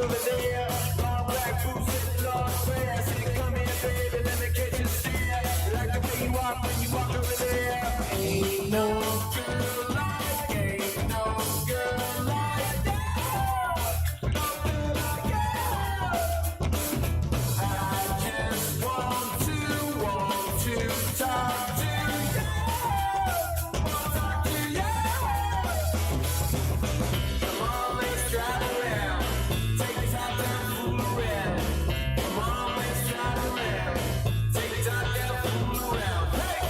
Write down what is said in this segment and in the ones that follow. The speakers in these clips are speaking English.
over there. Long black boots and long grass. Say, come here, baby, let me catch you stare. Like the way you walk when you walk over there. Ain't no girl like, ain't no girl like that. No girl like you. I just want to talk to you. Want to talk to you. Come on, let's drive around. Take the top down, fool around. Come on, let's drive around. Take the top down, fool around. Hey!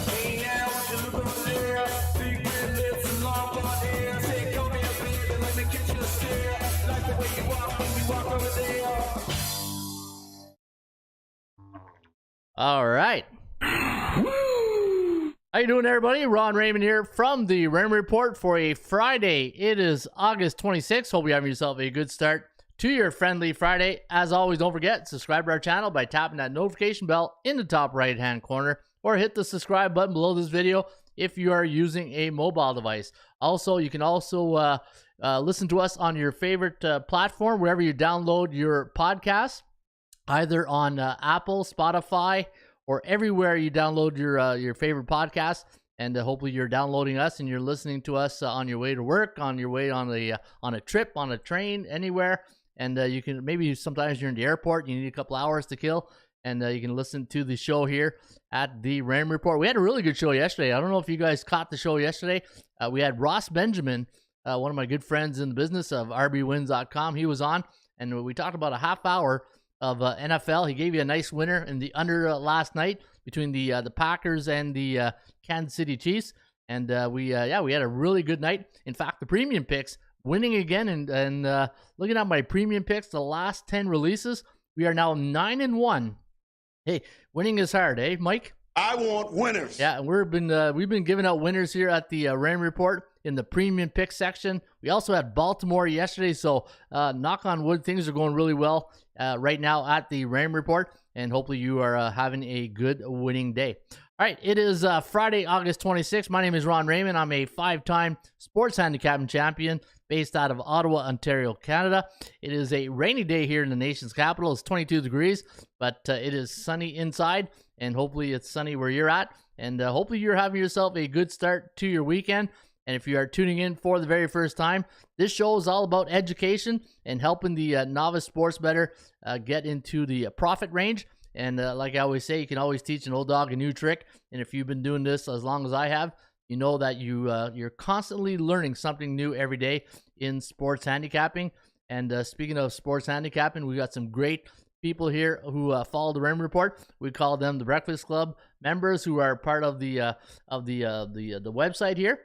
Hey now, what you look over there? Big red lips and long blonde hair. Say, come here, baby, let me catch you a stare. Like the way you walk when you walk over there. All right. How you doing, everybody? Ron Raymond here from the Raymond Report for a Friday. It is August 26th. Hope you have yourself a good start to your friendly Friday. As always, don't forget, subscribe to our channel by tapping that notification bell in the top right-hand corner, or hit the subscribe button below this video if you are using a mobile device. Also, you can also listen to us on your favorite platform, wherever you download your podcasts, either on Apple, Spotify, or everywhere you download your favorite podcast. And hopefully you're downloading us and you're listening to us on your way to work, on your way on a trip, on a train, anywhere. And you can, maybe sometimes you're in the airport, you need a couple hours to kill, and you can listen to the show here at the Raymond Report. We had a really good show yesterday. I don't know if you guys caught the show yesterday. We had Ross Benjamin, one of my good friends in the business of rbwins.com. He was on, and we talked about a half hour of NFL. He gave you a nice winner in the under last night between the Packers and the Kansas City Chiefs, and we had a really good night. In fact, the premium picks winning again, and looking at my premium picks, the last 10 releases, we are now 9-1. Hey, winning is hard, eh, Mike? I want winners. Yeah, and we've been giving out winners here at the Raymond Report in the premium pick section. We also had Baltimore yesterday, so knock on wood, things are going really well right now at the Raymond Report, and hopefully you are having a good winning day. All right, it is Friday, August 26th. My name is Ron Raymond. I'm a 5-time sports handicapping champion based out of Ottawa, Ontario, Canada. It is a rainy day here in the nation's capital. It's 22 degrees, but it is sunny inside, and hopefully it's sunny where you're at. And hopefully you're having yourself a good start to your weekend. And if you are tuning in for the very first time, this show is all about education and helping the novice sports bettor get into the profit range. And like I always say, you can always teach an old dog a new trick. And if you've been doing this as long as I have, you know that you're constantly learning something new every day in sports handicapping. And speaking of sports handicapping, we got some great people here who follow the Raymond Report. We call them the Breakfast Club members, who are part of the website here.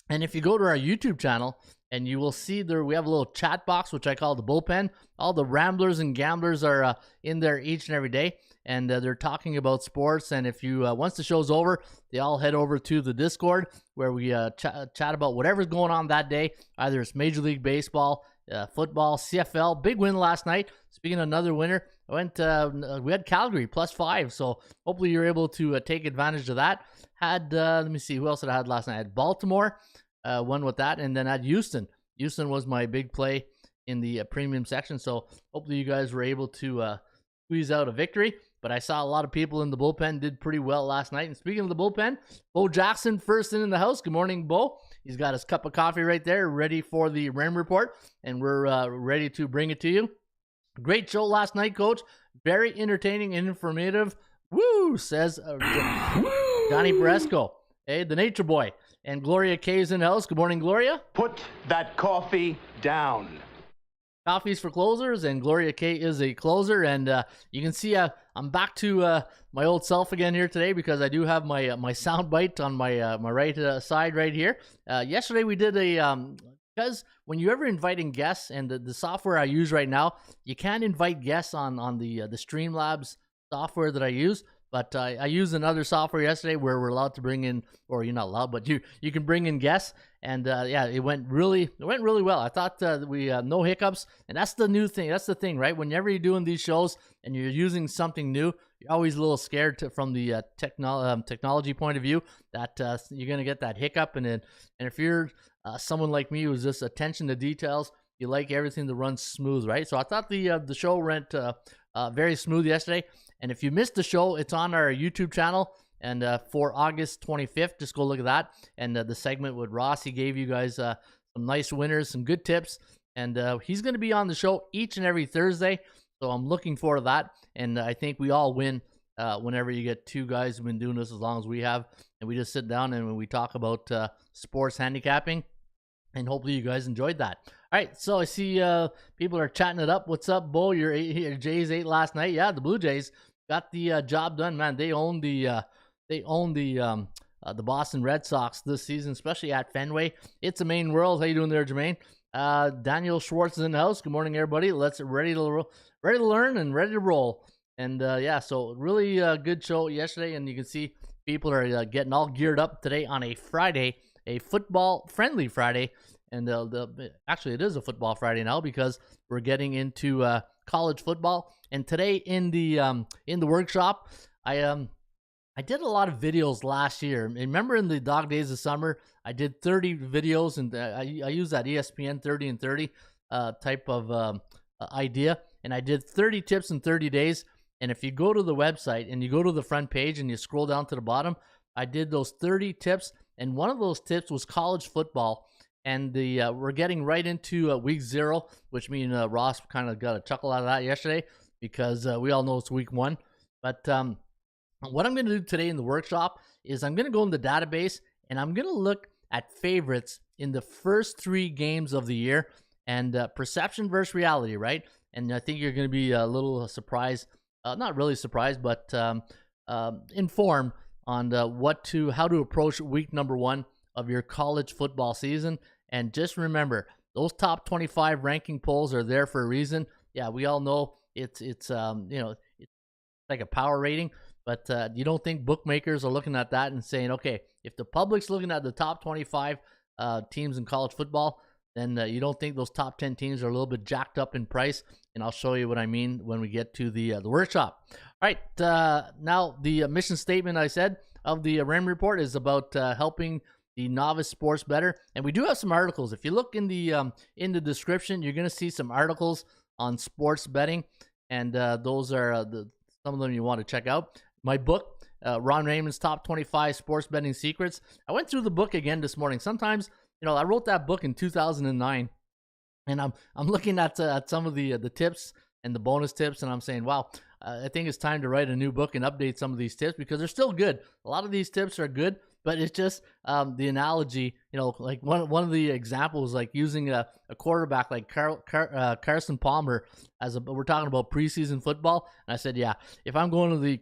And if you go to our YouTube channel, and you will see there we have a little chat box, which I call the bullpen. All the ramblers and gamblers are in there each and every day, and they're talking about sports. And if you once the show's over, they all head over to the Discord, where we chat about whatever's going on that day. Either it's Major League Baseball, football, CFL. Big win last night. Speaking of another winner, we had Calgary +5, so hopefully you're able to take advantage of that. Had let me see, who else did I had last night? I had Baltimore. Won with that, and then at Houston. Houston was my big play in the premium section, so hopefully you guys were able to squeeze out a victory. But I saw a lot of people in the bullpen did pretty well last night. And speaking of the bullpen, Bo Jackson first in the house. Good morning, Bo. He's got his cup of coffee right there, ready for the Raymond Report, and we're ready to bring it to you. Great show last night, Coach. Very entertaining and informative. Woo, says Johnny Bresco. Hey, the Nature Boy. And Gloria K is in the house. Good morning, Gloria. Put that coffee down. Coffee's for closers, and Gloria K is a closer. And you can see I'm back to my old self again here today, because I do have my sound bite on my right side right here. Yesterday we did because when you're ever inviting guests, and the software I use right now, you can't invite guests on the Streamlabs software that I use. But I used another software yesterday where we're allowed to bring in, or you're not allowed, but you can bring in guests. And yeah, it went really well. I thought we no hiccups, and that's the new thing. That's the thing, right? Whenever you're doing these shows and you're using something new, you're always a little scared from the technology point of view that you're gonna get that hiccup. And if you're someone like me who's just attention to details, you like everything to run smooth, right? So I thought the show went very smooth yesterday. And if you missed the show, it's on our YouTube channel. And for August 25th, just go look at that. And the segment with Ross, he gave you guys some nice winners, some good tips. And he's going to be on the show each and every Thursday. So I'm looking forward to that. And I think we all win whenever you get two guys who've been doing this as long as we have. And we just sit down and we talk about sports handicapping. And hopefully you guys enjoyed that. All right, so I see people are chatting it up. What's up, Bo? Your Jays ate last night. Yeah, the Blue Jays got the job done, man. They own the Boston Red Sox this season, especially at Fenway. It's a Maine world. How you doing there, Jermaine? Daniel Schwartz is in the house. Good morning, everybody. Let's ready to learn and ready to roll. And yeah, so really good show yesterday, and you can see people are getting all geared up today on a Friday, a football-friendly Friday. And actually, it is a football Friday now because we're getting into college football. And today in the workshop, I did a lot of videos last year. Remember in the dog days of summer, I did 30 videos, and I used that ESPN 30 and 30 type of idea. And I did 30 tips in 30 days. And if you go to the website and you go to the front page and you scroll down to the bottom, I did those 30 tips. And one of those tips was college football. And we're getting right into week 0, which means Ross kind of got a chuckle out of that yesterday because we all know it's week 1. But what I'm going to do today in the workshop is I'm going to go in the database and I'm going to look at favorites in the first 3 games of the year and perception versus reality, right? And I think you're going to be a little surprised, not really surprised, but informed on how to approach week number 1 of your college football season. And just remember, those top 25 ranking polls are there for a reason. Yeah, we all know it's like a power rating, but you don't think bookmakers are looking at that and saying, okay, if the public's looking at the top 25 teams in college football, then you don't think those top 10 teams are a little bit jacked up in price. And I'll show you what I mean when we get to the workshop. All right, now the mission statement I said of the Raymond Report is about helping the novice sports bettor, and we do have some articles. If you look in the description, you're going to see some articles on sports betting, and those are some of them you want to check out. My book, Ron Raymond's Top 25 Sports Betting Secrets. I went through the book again this morning. Sometimes, I wrote that book in 2009, and I'm looking at some of the tips and the bonus tips, and I'm saying, wow, I think it's time to write a new book and update some of these tips because they're still good. A lot of these tips are good, but it's just the analogy, like one of the examples, like using a quarterback like Carson Palmer we're talking about preseason football. And I said, yeah, if I'm going to the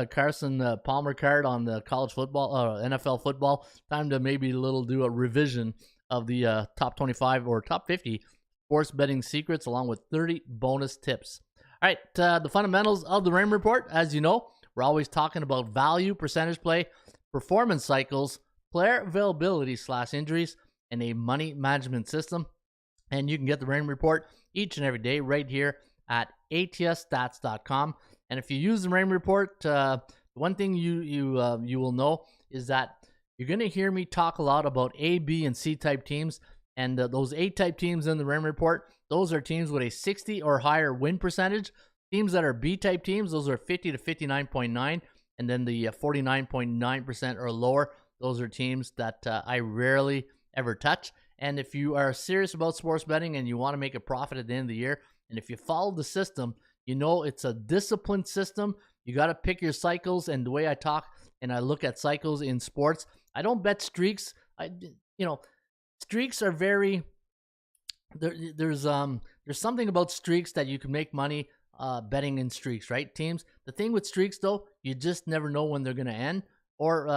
Carson Palmer card on the college football, NFL football, time to maybe do a revision of the top 25 or top 50 sports betting secrets along with 30 bonus tips. All right, the fundamentals of the Raymond Report, as you know, we're always talking about value, percentage play, performance cycles, player availability / injuries, and a money management system. And you can get the Raymond Report each and every day right here at atsstats.com. And if you use the Raymond Report, one thing you will know is that you're going to hear me talk a lot about A, B, and C type teams. And those A type teams in the Raymond Report, those are teams with a 60 or higher win percentage. Teams that are B type teams, those are 50 to 59.9. And then the 49.9% or lower, those are teams that I rarely ever touch. And if you are serious about sports betting and you want to make a profit at the end of the year, and if you follow the system, it's a disciplined system. You got to pick your cycles. And the way I talk and I look at cycles in sports, I don't bet streaks. Streaks are very there's something about streaks that you can make money betting in streaks, right? Teams. The thing with streaks, though, you just never know when they're going to end, or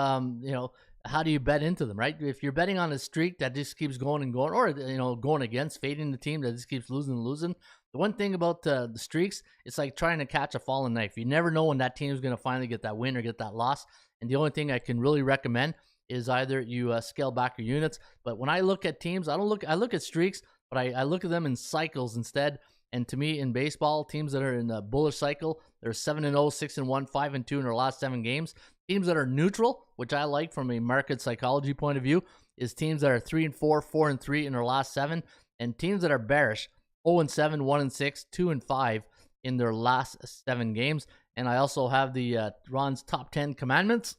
how do you bet into them, right? If you're betting on a streak that just keeps going and going, or going against, fading the team that just keeps losing and losing, The one thing about the streaks, it's like trying to catch a falling knife. You never know when that team is going to finally get that win or get that loss. And the only thing I can really recommend is either you scale back your units. But when I look at teams, I look at streaks, but I look at them in cycles instead. And to me, in baseball, teams that are in a bullish cycle, they're 7-0, 6-1, 5-2 in their last 7 games. Teams that are neutral, which I like from a market psychology point of view, is teams that are 3-4, 4-3 in their last 7. And teams that are bearish, 0-7, 1-6, 2-5 in their last 7 games. And I also have the Ron's top 10 commandments.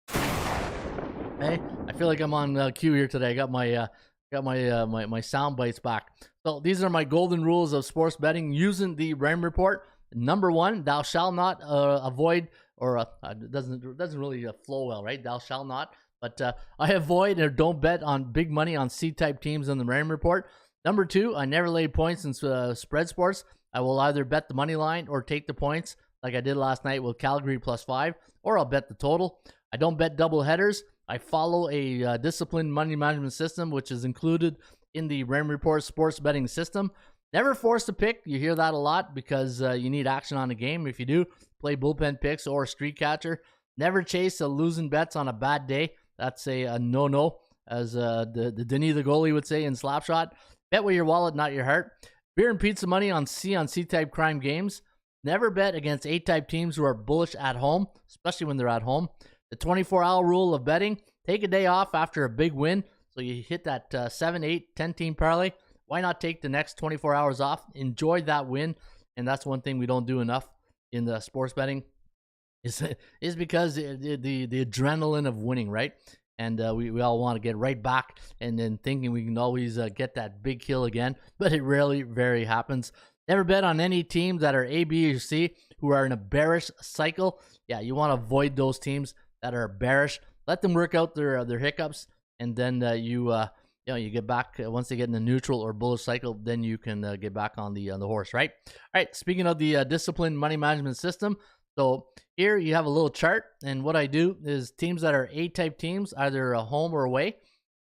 Hey, I feel like I'm on cue here today. I got my sound bites back. So these are my golden rules of sports betting using the Raymond report. Number 1, thou shalt not avoid, or it doesn't really flow well, right? Thou shalt not. But I avoid or don't bet on big money on C-type teams in the Raymond report. Number 2, I never lay points in spread sports. I will either bet the money line or take the points like I did last night with Calgary +5, or I'll bet the total. I don't bet double headers. I follow a disciplined money management system, which is included in the Raymond Report sports betting system. Never force to pick. You hear that a lot because you need action on the game. If you do, play bullpen picks or street catcher. Never chase a losing bets on a bad day. That's a no-no, as the Denny the goalie would say in Slapshot. Bet with your wallet, not your heart. Beer and pizza money on C-type crime games. Never bet against A-type teams who are bullish at home, especially when they're at home. The 24-hour rule of betting. Take a day off after a big win. So you hit that 7, 8, 10-team parlay. Why not take the next 24 hours off? Enjoy that win. And that's one thing we don't do enough in the sports betting is because the adrenaline of winning, right? And we all want to get right back and then thinking we can always get that big kill again. But it rarely, very happens. Never bet on any teams that are A, B, or C who are in a bearish cycle. Yeah, you want to avoid those teams that are bearish. Let them work out their hiccups, and then you get back once they get in the neutral or bullish cycle. Then you can get back on the horse, right? All right. Speaking of the disciplined money management system, so here you have a little chart, and what I do is teams that are A-type teams, either a home or away.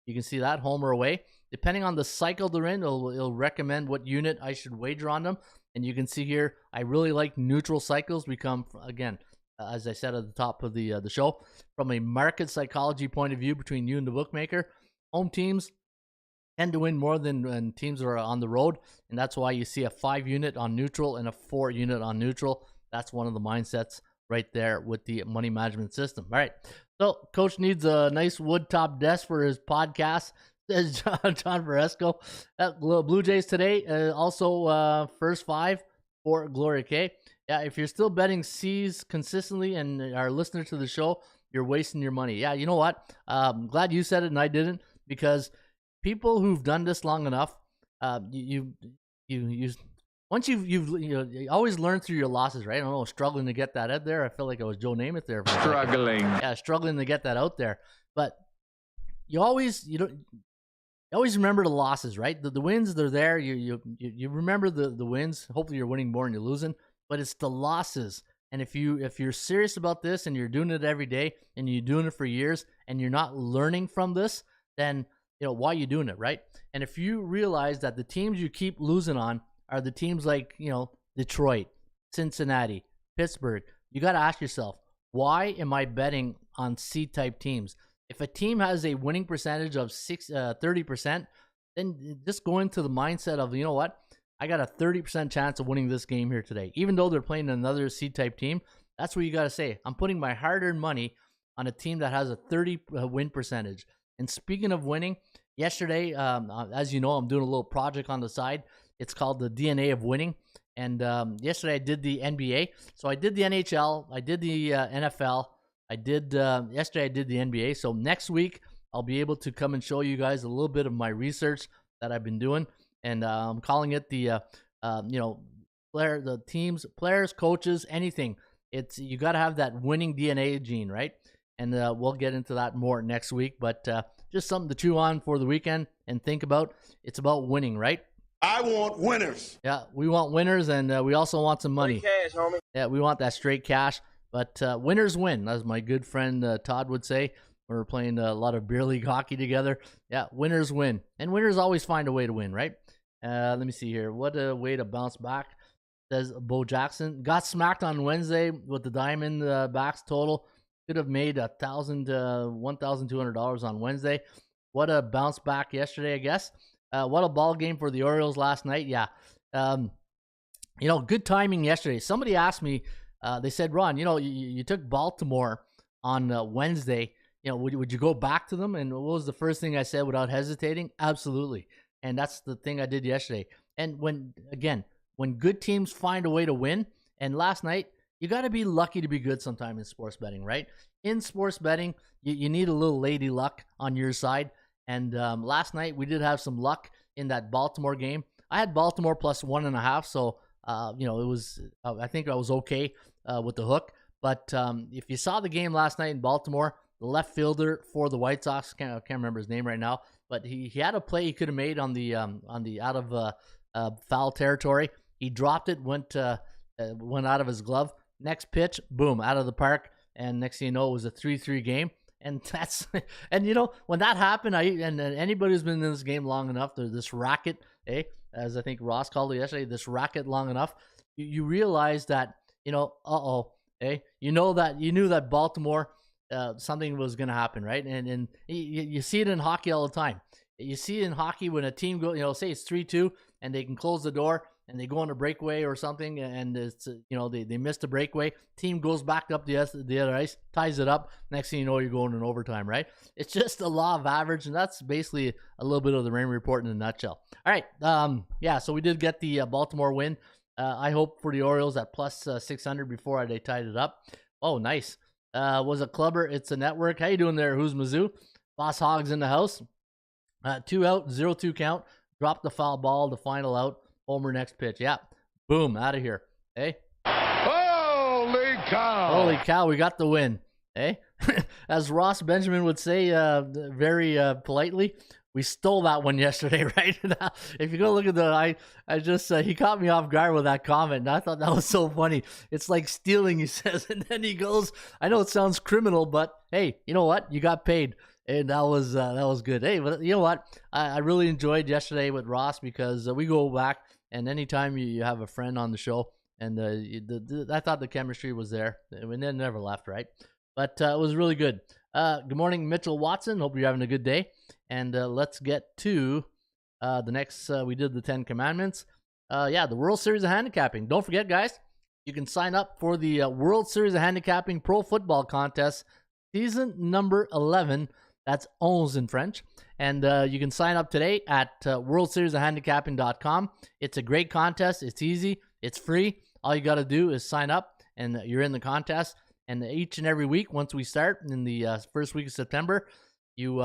You can see that home or away. Depending on the cycle they're in, it'll recommend what unit I should wager on them. And you can see here, I really like neutral cycles. We come, again, as I said at the top of the show, from a market psychology point of view between you and the bookmaker, home teams tend to win more than teams that are on the road. And that's why you see a 5 unit on neutral and a 4 unit on neutral. That's one of the mindsets right there with the money management system. All right. So Coach needs a nice wood top desk for his podcast, says John Varesco. Blue Jays today, also first 5 for Gloria K. Yeah, if you're still betting C's consistently and are a listener to the show, you're wasting your money. Yeah, you know what? I'm glad you said it and I didn't, because people who've done this long enough, you once you always learn through your losses, right? I don't know, struggling to get that out there. I feel like I was Joe Namath there. Struggling. Yeah, struggling to get that out there. But you always remember the losses, right? The wins, they're there. You remember the wins. Hopefully you're winning more and you're losing. But it's the losses. And if you're serious about this and you're doing it every day and you're doing it for years and you're not learning from this, then why are you doing it, right? And if you realize that the teams you keep losing on are the teams like Detroit, Cincinnati, Pittsburgh, you got to ask yourself, why am I betting on C-type teams? If a team has a winning percentage of 30%, then just go into the mindset of, you know what? I got a 30% chance of winning this game here today. Even though they're playing another C-type team, that's what you got to say. I'm putting my hard-earned money on a team that has a 30 win percentage. And speaking of winning, yesterday, as you know, I'm doing a little project on the side. It's called the DNA of Winning. And yesterday I did the NBA. So I did the NHL. I did the NFL. Yesterday I did the NBA. So next week I'll be able to come and show you guys a little bit of my research that I've been doing. And I'm calling it the teams, players, coaches, anything. You got to have that winning DNA gene, right? And we'll get into that more next week. But just something to chew on for the weekend and think about. It's about winning, right? I want winners. Yeah, we want winners, and we also want some money. Straight cash, homie. Yeah, we want that straight cash. But winners win, as my good friend Todd would say. We're playing a lot of beer league hockey together. Yeah, winners win. And winners always find a way to win, right? Let me see here. What a way to bounce back, says Bo Jackson. Got smacked on Wednesday with the diamond backs total. Could have made $1,200 on Wednesday. What a bounce back yesterday, I guess. What a ball game for the Orioles last night. Yeah. Good timing yesterday. Somebody asked me, they said, Ron, you took Baltimore on Wednesday. Would you go back to them? And what was the first thing I said without hesitating? Absolutely. And that's the thing I did yesterday. And when good teams find a way to win, and last night, you got to be lucky to be good sometime in sports betting, right? In sports betting, you need a little lady luck on your side. And last night, we did have some luck in that Baltimore game. I had Baltimore plus 1.5, so it was. I think I was okay with the hook. But if you saw the game last night in Baltimore, the left fielder for the White Sox, I can't remember his name right now, but he had a play he could have made on the out of foul territory. He dropped it, went out of his glove. Next pitch, boom, out of the park, and next thing you know, it was a 3-3 game. And that's when that happened, and anybody who's been in this game long enough, this racket, as I think Ross called it yesterday, this racket long enough, you realize that you knew that Baltimore, something was going to happen, right? And you see it in hockey all the time. You see it in hockey when a team goes, say it's 3-2, and they can close the door and they go on a breakaway or something, and it's they missed a breakaway. Team goes back up the other ice, ties it up. Next thing you know, you're going in overtime, right? It's just a law of average, and that's basically a little bit of the Raymond Report in a nutshell. All right, so we did get the Baltimore win. I hope for the Orioles at plus 600 before they tied it up. Oh, nice. Was a clubber. It's a network. How you doing there? Who's Mizzou? Boss Hogs in the house. 2 out, 0-2 count. Drop the foul ball, the final out. Homer next pitch. Yeah. Boom. Out of here. Hey. Holy cow! Holy cow. We got the win. Hey. As Ross Benjamin would say very politely, we stole that one yesterday, right? If you go look at I just, he caught me off guard with that comment, and I thought that was so funny. It's like stealing, he says, and then he goes, I know it sounds criminal, but hey, you know what? You got paid. And that was good. Hey, but you know what? I really enjoyed yesterday with Ross because we go back, and anytime you have a friend on the show, and I thought the chemistry was there. We never left, right? But it was really good. Good morning, Mitchell Watson. Hope you're having a good day. And let's get to the next. We did the 10 Commandments. The World Series of Handicapping. Don't forget, guys, you can sign up for the World Series of Handicapping Pro Football Contest, season number 11. That's 11 in French. And you can sign up today at worldseriesofhandicapping.com. It's a great contest. It's easy. It's free. All you got to do is sign up, and you're in the contest. And each and every week, once we start in the first week of September, you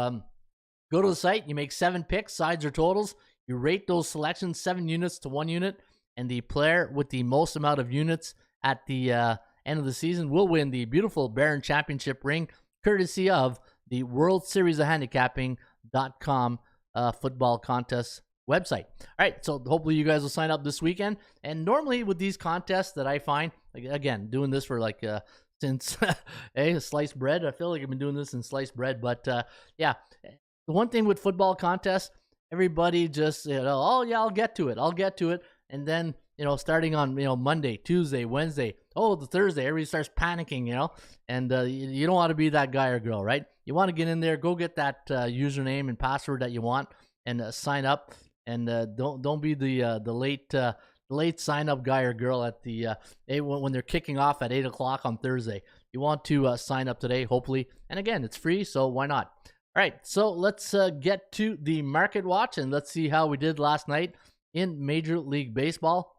go to the site, you make 7 picks, sides or totals. You rate those selections 7 units to 1 unit, and the player with the most amount of units at the end of the season will win the beautiful Baron Championship ring, courtesy of the World Series of Handicapping.com football contest website. All right, so hopefully you guys will sign up this weekend. And normally with these contests that I find, again, doing this for since sliced bread. I feel like I've been doing this in sliced bread. But the one thing with football contests, everybody just, I'll get to it. And then, starting on, Monday, Tuesday, Wednesday, the Thursday, everybody starts panicking, and you don't want to be that guy or girl, right? You want to get in there, go get that username and password that you want, and sign up. And don't be the late sign up guy or girl at the when they're kicking off at 8:00 on Thursday. You want to sign up today, hopefully. And again, it's free, so why not? All right, so let's get to the market watch, and let's see how we did last night in Major League Baseball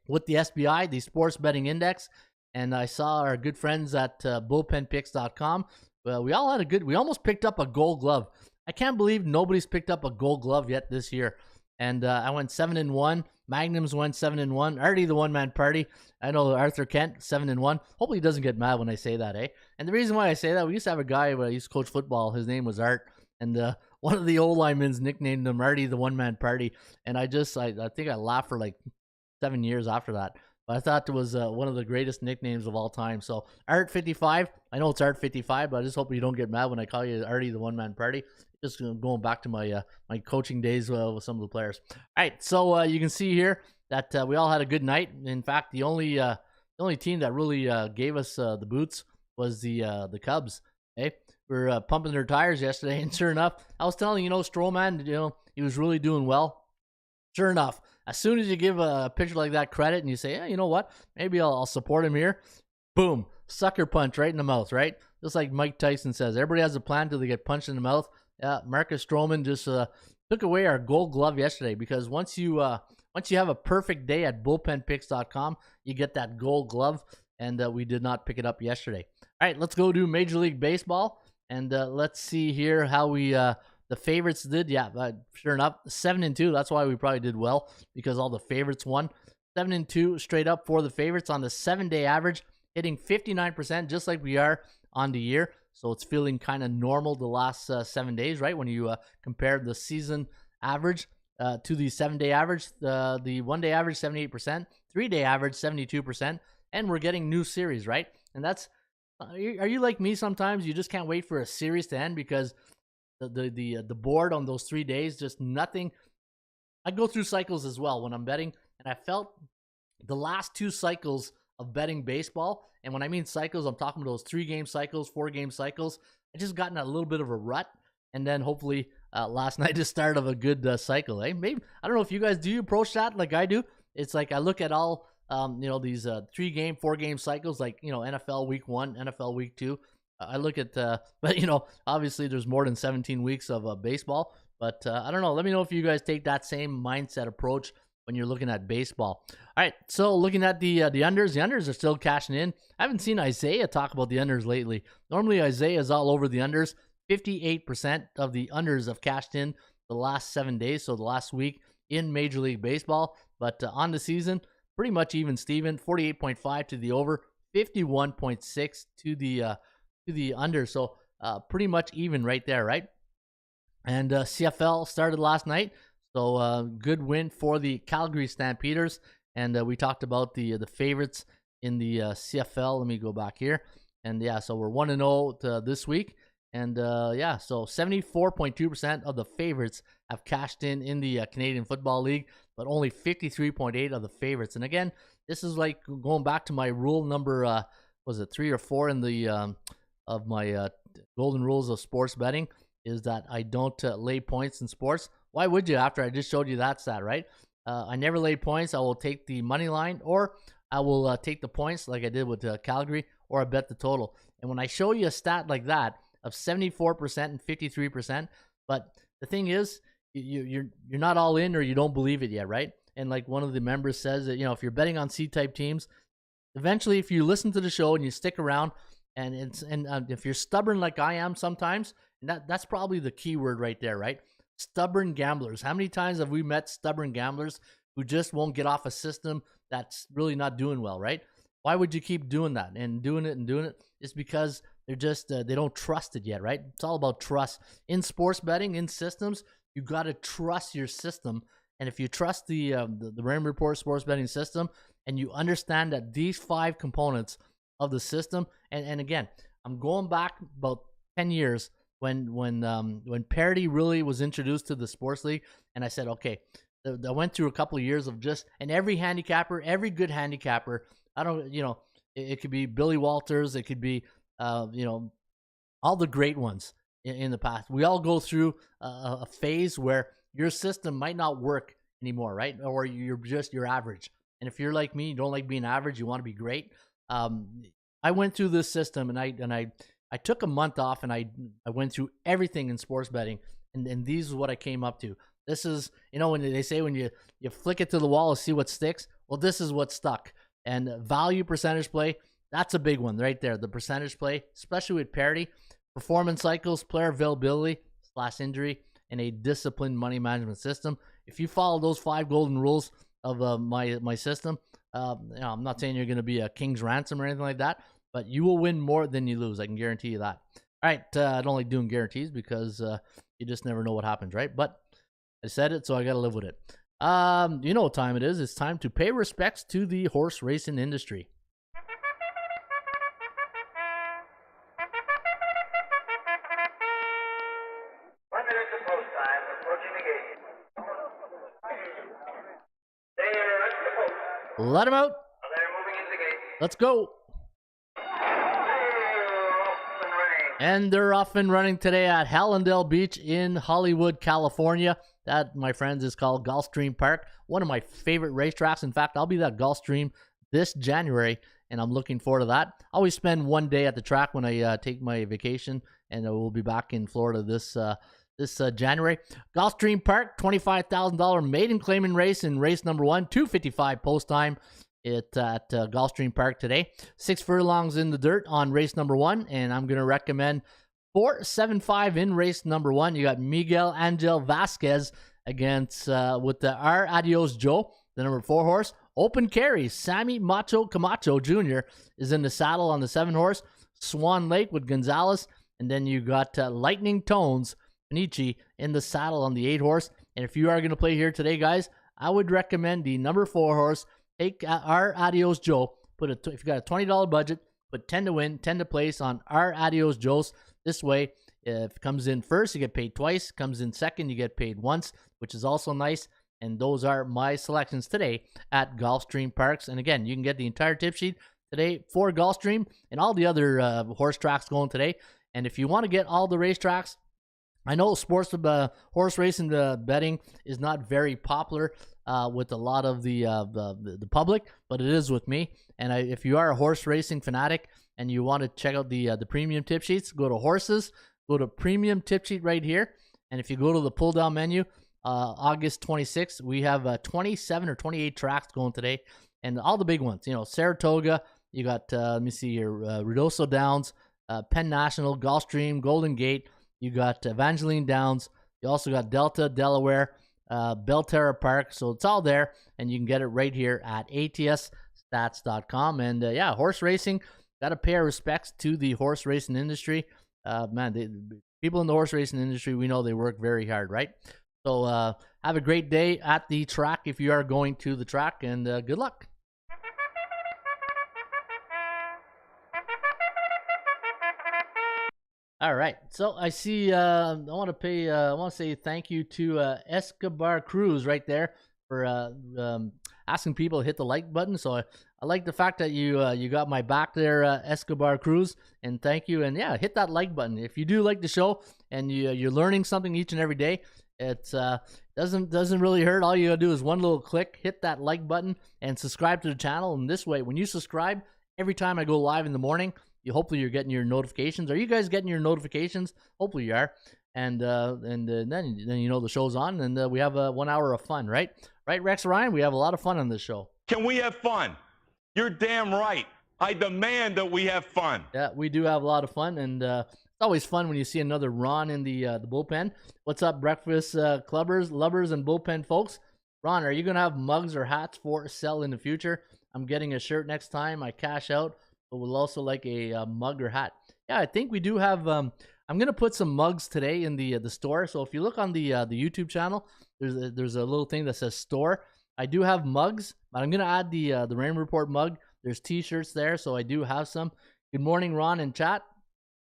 with the SBI, the Sports Betting Index. And I saw our good friends at bullpenpicks.com. We almost picked up a gold glove. I can't believe nobody's picked up a gold glove yet this year. And I went 7-1. Magnums went 7-1. Already the one-man party. I know Arthur Kent, 7-1. Hopefully he doesn't get mad when I say that, eh? And the reason why I say that, we used to have a guy when I used to coach football. His name was Art. And one of the old linemen nicknamed him Artie the one-man party. And I think I laughed for 7 years after that. I thought it was one of the greatest nicknames of all time. So Art55, I know it's Art55, but I just hope you don't get mad when I call you Artie the one-man party. Just going back to my my coaching days with some of the players. All right, so you can see here that we all had a good night. In fact, the only team that really gave us the boots was the Cubs. Okay, we were pumping their tires yesterday, and sure enough, I was telling Stroman, he was really doing well. Sure enough, as soon as you give a pitcher like that credit and you say, yeah, you know what, maybe I'll support him here, boom, sucker punch right in the mouth, right? Just like Mike Tyson says, everybody has a plan until they get punched in the mouth. Yeah, Marcus Stroman just took away our Gold Glove yesterday, because once you have a perfect day at bullpenpicks.com, you get that Gold Glove, and we did not pick it up yesterday. All right, let's go do Major League Baseball, and let's see here how we the favorites did. Yeah, sure enough, 7-2. That's why we probably did well, because all the favorites won. 7-2 straight up for the favorites on the 7-day average, hitting 59%, just like we are on the year. So it's feeling kind of normal the last 7 days, right? When you compare the season average to the 7-day average, the 1-day average 78%, 3-day average 72%, and we're getting new series, right? And that's are you like me sometimes? You just can't wait for a series to end, because the board on those 3 days, just nothing. I go through cycles as well when I'm betting, and I felt the last 2 cycles of betting baseball, and when I mean cycles, I'm talking about those 3-game cycles, 4-game cycles. I just got in a little bit of a rut, and then hopefully last night is start of a good cycle. Maybe I don't know if you guys do approach that like I do. It's like I look at all these 3-game, 4-game cycles, like NFL week 1, NFL week 2. I look at, but obviously there's more than 17 weeks of baseball. But I don't know. Let me know if you guys take that same mindset approach when you're looking at baseball. All right, so looking at the unders are still cashing in. I haven't seen Isaiah talk about the unders lately. Normally Isaiah is all over the unders. 58% of the unders have cashed in the last 7 days, so the last week in Major League Baseball. But on the season, pretty much even Steven, 48.5 to the over, 51.6 to the under. So pretty much even right there, right? And CFL started last night, so good win for the Calgary Stampeders. And we talked about the favorites in the CFL. Let me go back here. And yeah, so we're 1-0 this week. And yeah, so 74.2% of the favorites have cashed in the Canadian Football League, but only 53.8% of the favorites. And again, this is like going back to my rule number, was it 3 or 4 in the of my golden rules of sports betting, is that I don't lay points in sports. Why would you, after I just showed you that stat, right? I never lay points. I will take the money line, or I will take the points like I did with Calgary, or I bet the total. And when I show you a stat like that of 74% and 53%, but the thing is, you're not all in, or you don't believe it yet, right? And like one of the members says that, if you're betting on C-type teams, eventually if you listen to the show and you stick around, and if you're stubborn like I am sometimes, and that's probably the key word right there, right? Stubborn gamblers. How many times have we met stubborn gamblers who just won't get off a system that's really not doing well, right? Why would you keep doing that and doing it? It's because they're just they don't trust it yet, right? It's all about trust. In sports betting, in systems, you got to trust your system. And if you trust the Raymond Report sports betting system, and you understand that these 5 components of the system, and again, I'm going back about 10 years when parity really was introduced to the sports league, and I said, okay, I went through a couple of years of just, and every good handicapper, I don't, it could be Billy Walters, it could be, all the great ones in the past. We all go through a phase where your system might not work anymore, right? Or you're average. And if you're like me, you don't like being average, you want to be great. I went through this system, and I took a month off, and I went through everything in sports betting, and these is what I came up to. This is, when they say when you flick it to the wall to see what sticks, well, this is what stuck. And value percentage play, that's a big one right there. The percentage play, especially with parity, performance cycles, player availability / injury, and a disciplined money management system. If you follow those 5 golden rules of my system, I'm not saying you're going to be a king's ransom or anything like that, but you will win more than you lose. I can guarantee you that. All right, I don't like doing guarantees because you just never know what happens, right? But I said it, so I got to live with it. You know what time it is. It's time to pay respects to the horse racing industry. Let him out. Let's go. And they're off and running today at Hallandale Beach in Hollywood, California. That, my friends, is called Gulfstream Park. One of my favorite racetracks. In fact, I'll be at Gulfstream this January, and I'm looking forward to that. I always spend one day at the track when I take my vacation, and we'll be back in Florida this January. Gulfstream Park, $25,000 maiden claiming race in race number 1, 2:55 post time. At Gulfstream Park today. 6 furlongs in the dirt on race number 1, and I'm going to recommend 4.75 in race number 1. You got Miguel Angel Vasquez against with the R Adios Joe, the number 4 horse. Open carry, Sammy Macho Camacho Jr. is in the saddle on the 7 horse. Swan Lake with Gonzalez, and then you got Lightning Tones Panichi in the saddle on the 8 horse. And if you are going to play here today, guys, I would recommend the number 4 horse. Take our Adios Joe. If you got a $20 budget, put 10 to win, 10 to place on our Adios Joe's. This way, if it comes in first, you get paid twice. Comes in second, you get paid once, which is also nice. And those are my selections today at Gulfstream Parks. And again, you can get the entire tip sheet today for Gulfstream and all the other horse tracks going today. And if you want to get all the racetracks, I know sports horse racing betting is not very popular with a lot of the public, but it is with me. And if you are a horse racing fanatic and you want to check out the premium tip sheets, go to horses, go to premium tip sheet right here. And if you go to the pull down menu, August 26th, we have 27 or 28 tracks going today, and all the big ones. You know, Saratoga. You got let me see here, Ruidoso Downs, Penn National, Gulfstream, Golden Gate. You got Evangeline Downs. You also got Delta, Delaware, Belterra Park. So it's all there, and you can get it right here at atsstats.com. And yeah, horse racing, got to pay our respects to the horse racing industry. People in the horse racing industry, we know they work very hard, right? So have a great day at the track if you are going to the track, and good luck. All right, so I see. I want to say thank you to Escobar Cruz right there for asking people to hit the like button. So I like the fact that you got my back there, Escobar Cruz, and thank you. And yeah, hit that like button if you do like the show and you're learning something each and every day. It doesn't really hurt. All you gotta do is one little click, hit that like button, and subscribe to the channel. And this way, when you subscribe, every time I go live in the morning, hopefully you're getting your notifications. Are you guys getting your notifications? Hopefully you are. And then you know the show's on, and we have 1 hour of fun, right? Right, Rex Ryan? We have a lot of fun on this show. Can we have fun? You're damn right. I demand that we have fun. Yeah, we do have a lot of fun, and it's always fun when you see another Ron in the bullpen. What's up, breakfast clubbers, lubbers, and bullpen folks? Ron, are you going to have mugs or hats for sale in the future? I'm getting a shirt next time I cash out, but we'll also like a mug or hat. Yeah, I think we do have. I'm gonna put some mugs today in the store. So if you look on the YouTube channel, there's a little thing that says store. I do have mugs, but I'm gonna add the Raymond Report mug. There's T-shirts there, so I do have some. Good morning, Ron and chat.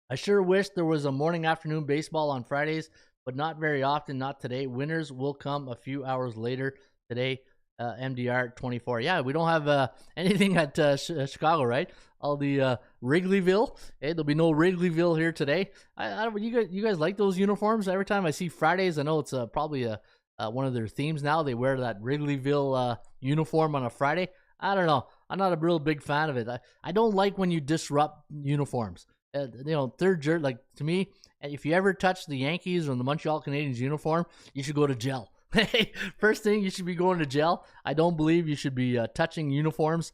I sure wish there was a morning afternoon baseball on Fridays, but not very often. Not today. Winners will come a few hours later today. MDR 24. Yeah, we don't have anything at Chicago, right? All the Wrigleyville. Hey, there'll be no Wrigleyville here today. You guys like those uniforms? Every time I see Fridays, I know it's probably one of their themes now. They wear that Wrigleyville uniform on a Friday. I don't know. I'm not a real big fan of it. I don't like when you disrupt uniforms. Third jersey, like to me, if you ever touch the Yankees or the Montreal Canadiens uniform, you should go to jail. Hey, first thing, you should be going to jail. I don't believe you should be touching uniforms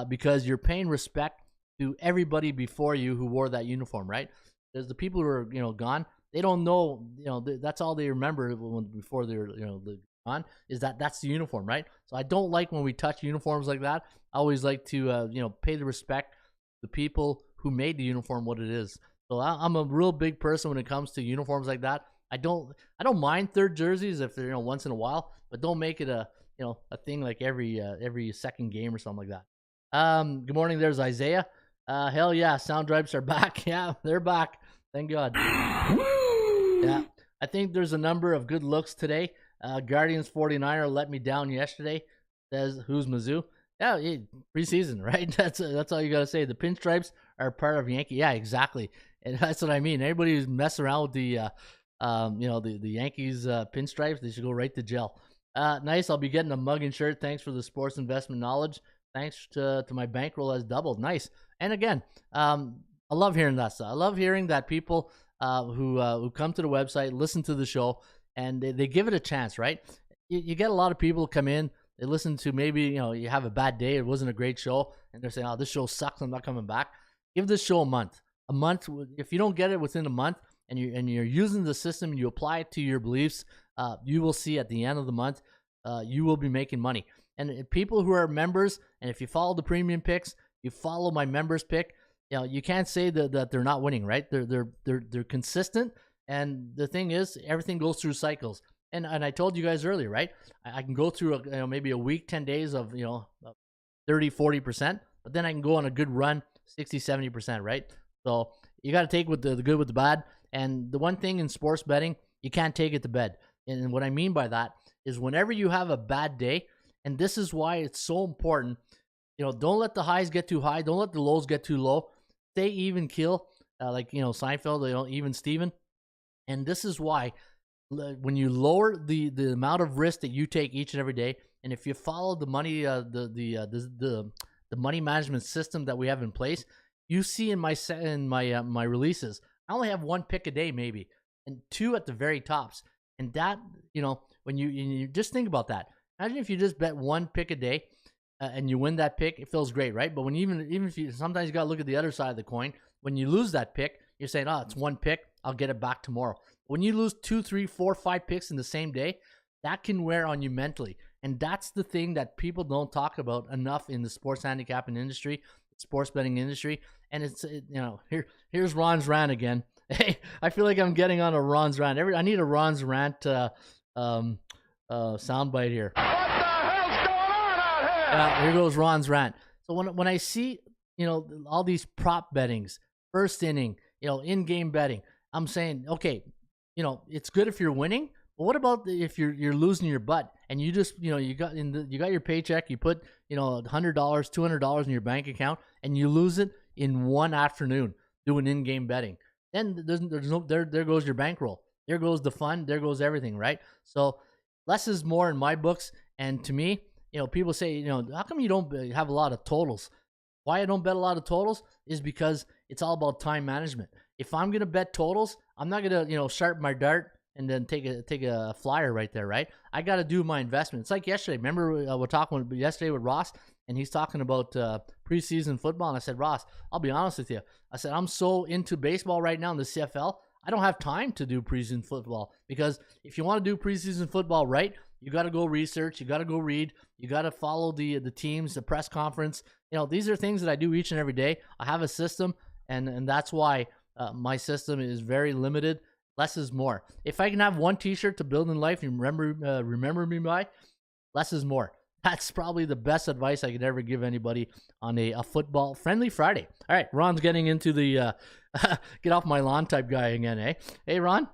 because you're paying respect to everybody before you who wore that uniform, right? There's the people who are gone. They don't know. That's all they remember before they're gone is that's the uniform, right? So I don't like when we touch uniforms like that. I always like to pay the respect to the people who made the uniform what it is. So I'm a real big person when it comes to uniforms like that. I don't mind third jerseys if they're once in a while, but don't make it a a thing like every second game or something like that. Good morning. There's Isaiah. Hell yeah, sound dripes are back. Yeah, they're back. Thank God. Yeah, I think there's a number of good looks today. Guardians 49er let me down yesterday. Says who's Mizzou? Yeah, preseason, right? That's all you gotta say. The pinstripes are part of Yankee. Yeah, exactly, and that's what I mean. Anybody who's messing around with the Yankees pinstripes, they should go right to jail. Nice. I'll be getting a mug and shirt. Thanks for the sports investment knowledge. Thanks to my bankroll has doubled. Nice. And again, I love hearing that stuff. I love hearing that people who come to the website, listen to the show, and they give it a chance, right? You get a lot of people come in, they listen to maybe, you have a bad day, it wasn't a great show, and they're saying, oh, this show sucks, I'm not coming back. Give this show a month. A month, if you don't get it within a month, and you're using the system, and you apply it to your beliefs, you will see at the end of the month, you will be making money. And people who are members, and if you follow the premium picks, you follow my members pick, you can't say that they're not winning, right? They're consistent, and the thing is, everything goes through cycles. And I told you guys earlier, right? I can go through maybe a week, 10 days of 30-40%, but then I can go on a good run, 60-70%, right? So you got to take with the good with the bad. And the one thing in sports betting, you can't take it to bed. And what I mean by that is whenever you have a bad day, and this is why it's so important, don't let the highs get too high, don't let the lows get too low. Stay even kill, like Seinfeld, even Steven. And this is why when you lower the amount of risk that you take each and every day, and if you follow the money the money management system that we have in place, you see in my releases, I only have one pick a day maybe, and two at the very tops. And that, when you just think about that, imagine if you just bet one pick a day and you win that pick, it feels great, right? But when even if you sometimes you got to look at the other side of the coin. When you lose that pick, you're saying, oh, it's one pick, I'll get it back tomorrow. When you lose 2, 3, 4, 5 picks in the same day, that can wear on you mentally. And that's the thing that people don't talk about enough in the sports handicapping industry, sports betting industry. And it's, here's Ron's rant again. Hey, I feel like I'm getting on a Ron's rant. I need a Ron's rant soundbite here. What the hell's going on out here? Here goes Ron's rant. So when I see, all these prop bettings, first inning, in-game betting, I'm saying, okay, it's good if you're winning, but what about if you're losing your butt and you just, you got your paycheck, you put, $100, $200 in your bank account, and you lose it in one afternoon doing in-game betting. Then there goes your bankroll. There goes the fun. There goes everything, right? So less is more in my books. And to me, people say, how come you don't have a lot of totals? Why I don't bet a lot of totals is because it's all about time management. If I'm going to bet totals, I'm not going to, sharpen my dart and then take a flyer right there, right? I got to do my investment. It's like yesterday. Remember we're talking yesterday with Ross, and he's talking about preseason football. And I said, Ross, I'll be honest with you. I said, I'm so into baseball right now in the CFL, I don't have time to do preseason football, because if you want to do preseason football right, you got to go research, you got to go read, you got to follow the teams, the press conference. These are things that I do each and every day. I have a system, and that's why my system is very limited. Less is more. If I can have one T-shirt to build in life, you remember me by, less is more. That's probably the best advice I could ever give anybody on a football friendly Friday. All right, Ron's getting into the get off my lawn type guy again, eh? Hey, Ron.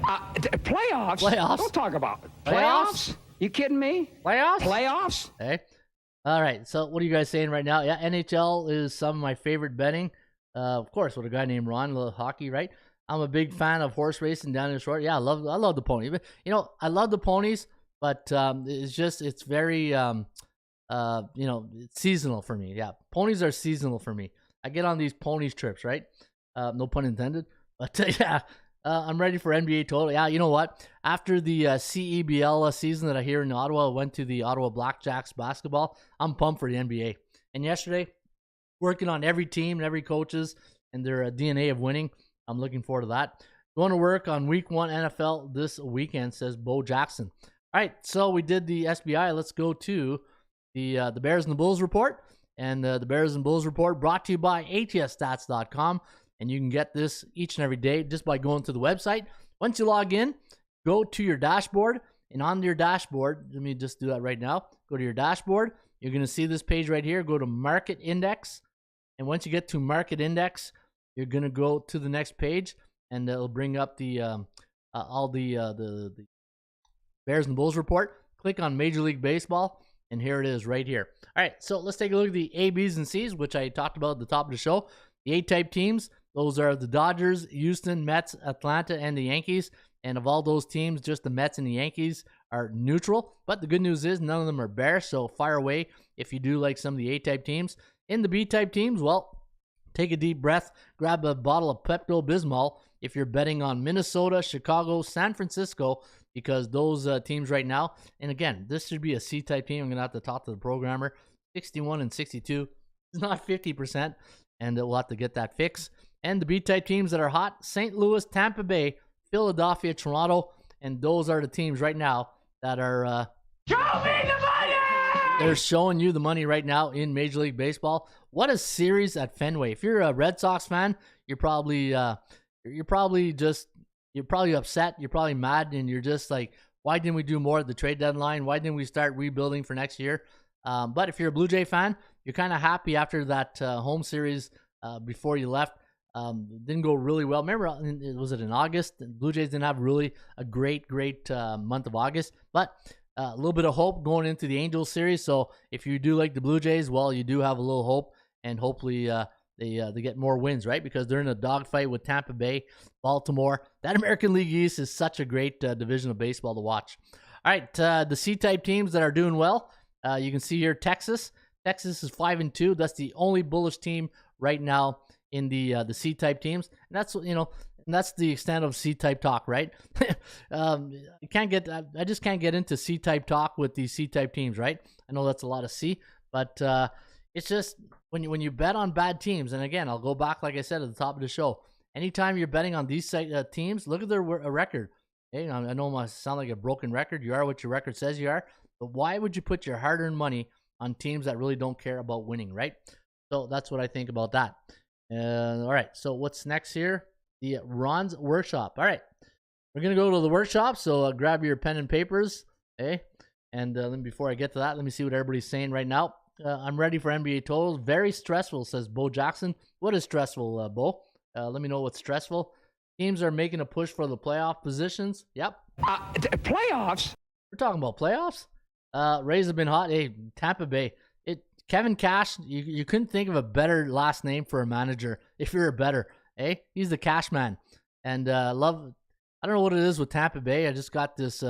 Playoffs? Playoffs? Don't talk about it. Playoffs? You kidding me? Playoffs? Playoffs? Hey. All right, so what are you guys saying right now? Yeah, NHL is some of my favorite betting. Of course, with a guy named Ron, little hockey, right? I'm a big fan of horse racing down in the short. Yeah, I love the pony. I love the ponies, but it's very it's seasonal for me. Yeah, ponies are seasonal for me. I get on these ponies trips, right? No pun intended. But yeah, I'm ready for NBA total. Yeah, you know what? After the CEBL season that I hear in Ottawa, I went to the Ottawa Blackjacks basketball. I'm pumped for the NBA. And yesterday, working on every team and every coaches and their DNA of winning. I'm looking forward to that. Going to work on week 1 NFL this weekend, says Bo Jackson. All right, so we did the SBI. Let's go to the Bears and the Bulls report. And the Bears and Bulls report brought to you by ATSstats.com. And you can get this each and every day just by going to the website. Once you log in, go to your dashboard And on your dashboard, let me just do that right now. Go to your dashboard. You're going to see this page right here. Go to Market Index. And once you get to Market Index, you're going to go to the next page, and it'll bring up the all the Bears and Bulls report. Click on Major League Baseball, and here it is right here. All right, so let's take a look at the A, Bs, and Cs, which I talked about at the top of the show. The A-type teams, those are the Dodgers, Houston, Mets, Atlanta, and the Yankees. And of all those teams, just the Mets and the Yankees are neutral. But the good news is none of them are bearish, so fire away if you do like some of the A-type teams. In the B-type teams, well, take a deep breath, grab a bottle of Pepto-Bismol if you're betting on Minnesota, Chicago, San Francisco, because those teams right now, and again, this should be a C-type team. I'm going to have to talk to the programmer. 61 and 62 is not 50%, and we'll have to get that fixed. And the B-type teams that are hot, St. Louis, Tampa Bay, Philadelphia, Toronto, and those are the teams right now that are Show me the money! they're showing you the money right now in Major League Baseball. What a series at Fenway. If you're a Red Sox fan, you're probably upset, you're probably mad, and you're just like, why didn't we do more at the trade deadline? Why didn't we start rebuilding for next year? But if you're a Blue Jay fan, you're kind of happy after that home series before you left. Didn't go really well. Remember, was it in August? The Blue Jays didn't have really a great month of August, but a little bit of hope going into the Angels series. So if you do like the Blue Jays, well, you do have a little hope, and hopefully they get more wins, right? Because they're in a dogfight with Tampa Bay, Baltimore. That American League East is such a great division of baseball to watch. All right, the C-type teams that are doing well, you can see here Texas. Texas is 5-2. That's the only bullish team right now in the C-type teams, and that's that's the extent of C-type talk, right? I just can't get into C-type talk with these C-type teams, right? I know that's a lot of C, but it's just when you bet on bad teams, and again, I'll go back like I said at the top of the show. Anytime you're betting on these teams, look at their record. Hey, I know it must sound like a broken record. You are what your record says you are, but why would you put your hard-earned money on teams that really don't care about winning, right? So that's what I think about that. All right, so what's next here? The Ron's Workshop. All right, we're going to go to the workshop, so grab your pen and papers, okay? And then before I get to that, let me see what everybody's saying right now. I'm ready for NBA totals. Very stressful, says Bo Jackson. What is stressful, Bo? Let me know what's stressful. Teams are making a push for the playoff positions. Yep. Playoffs? We're talking about playoffs. Rays have been hot. Hey, Tampa Bay. Kevin Cash, you couldn't think of a better last name for a manager if you're a bettor. Eh? He's the cash man. And I don't know what it is with Tampa Bay. I just got this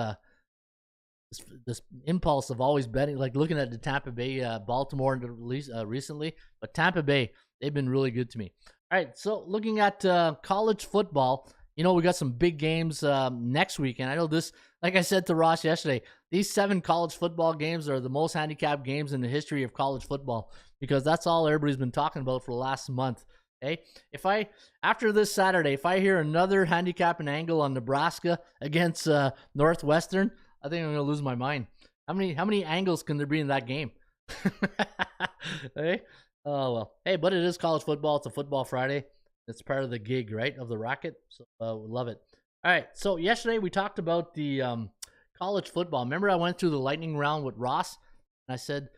impulse of always betting, like looking at the Tampa Bay, Baltimore recently. But Tampa Bay, they've been really good to me. All right, so looking at college football, we got some big games next weekend. I know this, like I said to Ross yesterday, these 7 college football games are the most handicapped games in the history of college football, because that's all everybody's been talking about for the last month. Okay? After this Saturday, if I hear another handicapping angle on Nebraska against Northwestern, I think I'm going to lose my mind. How many angles can there be in that game? Hey? Oh, well. Hey, but it is college football. It's a football Friday. It's part of the gig, right, of the racket. So we love it. All right, so yesterday we talked about the college football. Remember I went through the lightning round with Ross, and I said,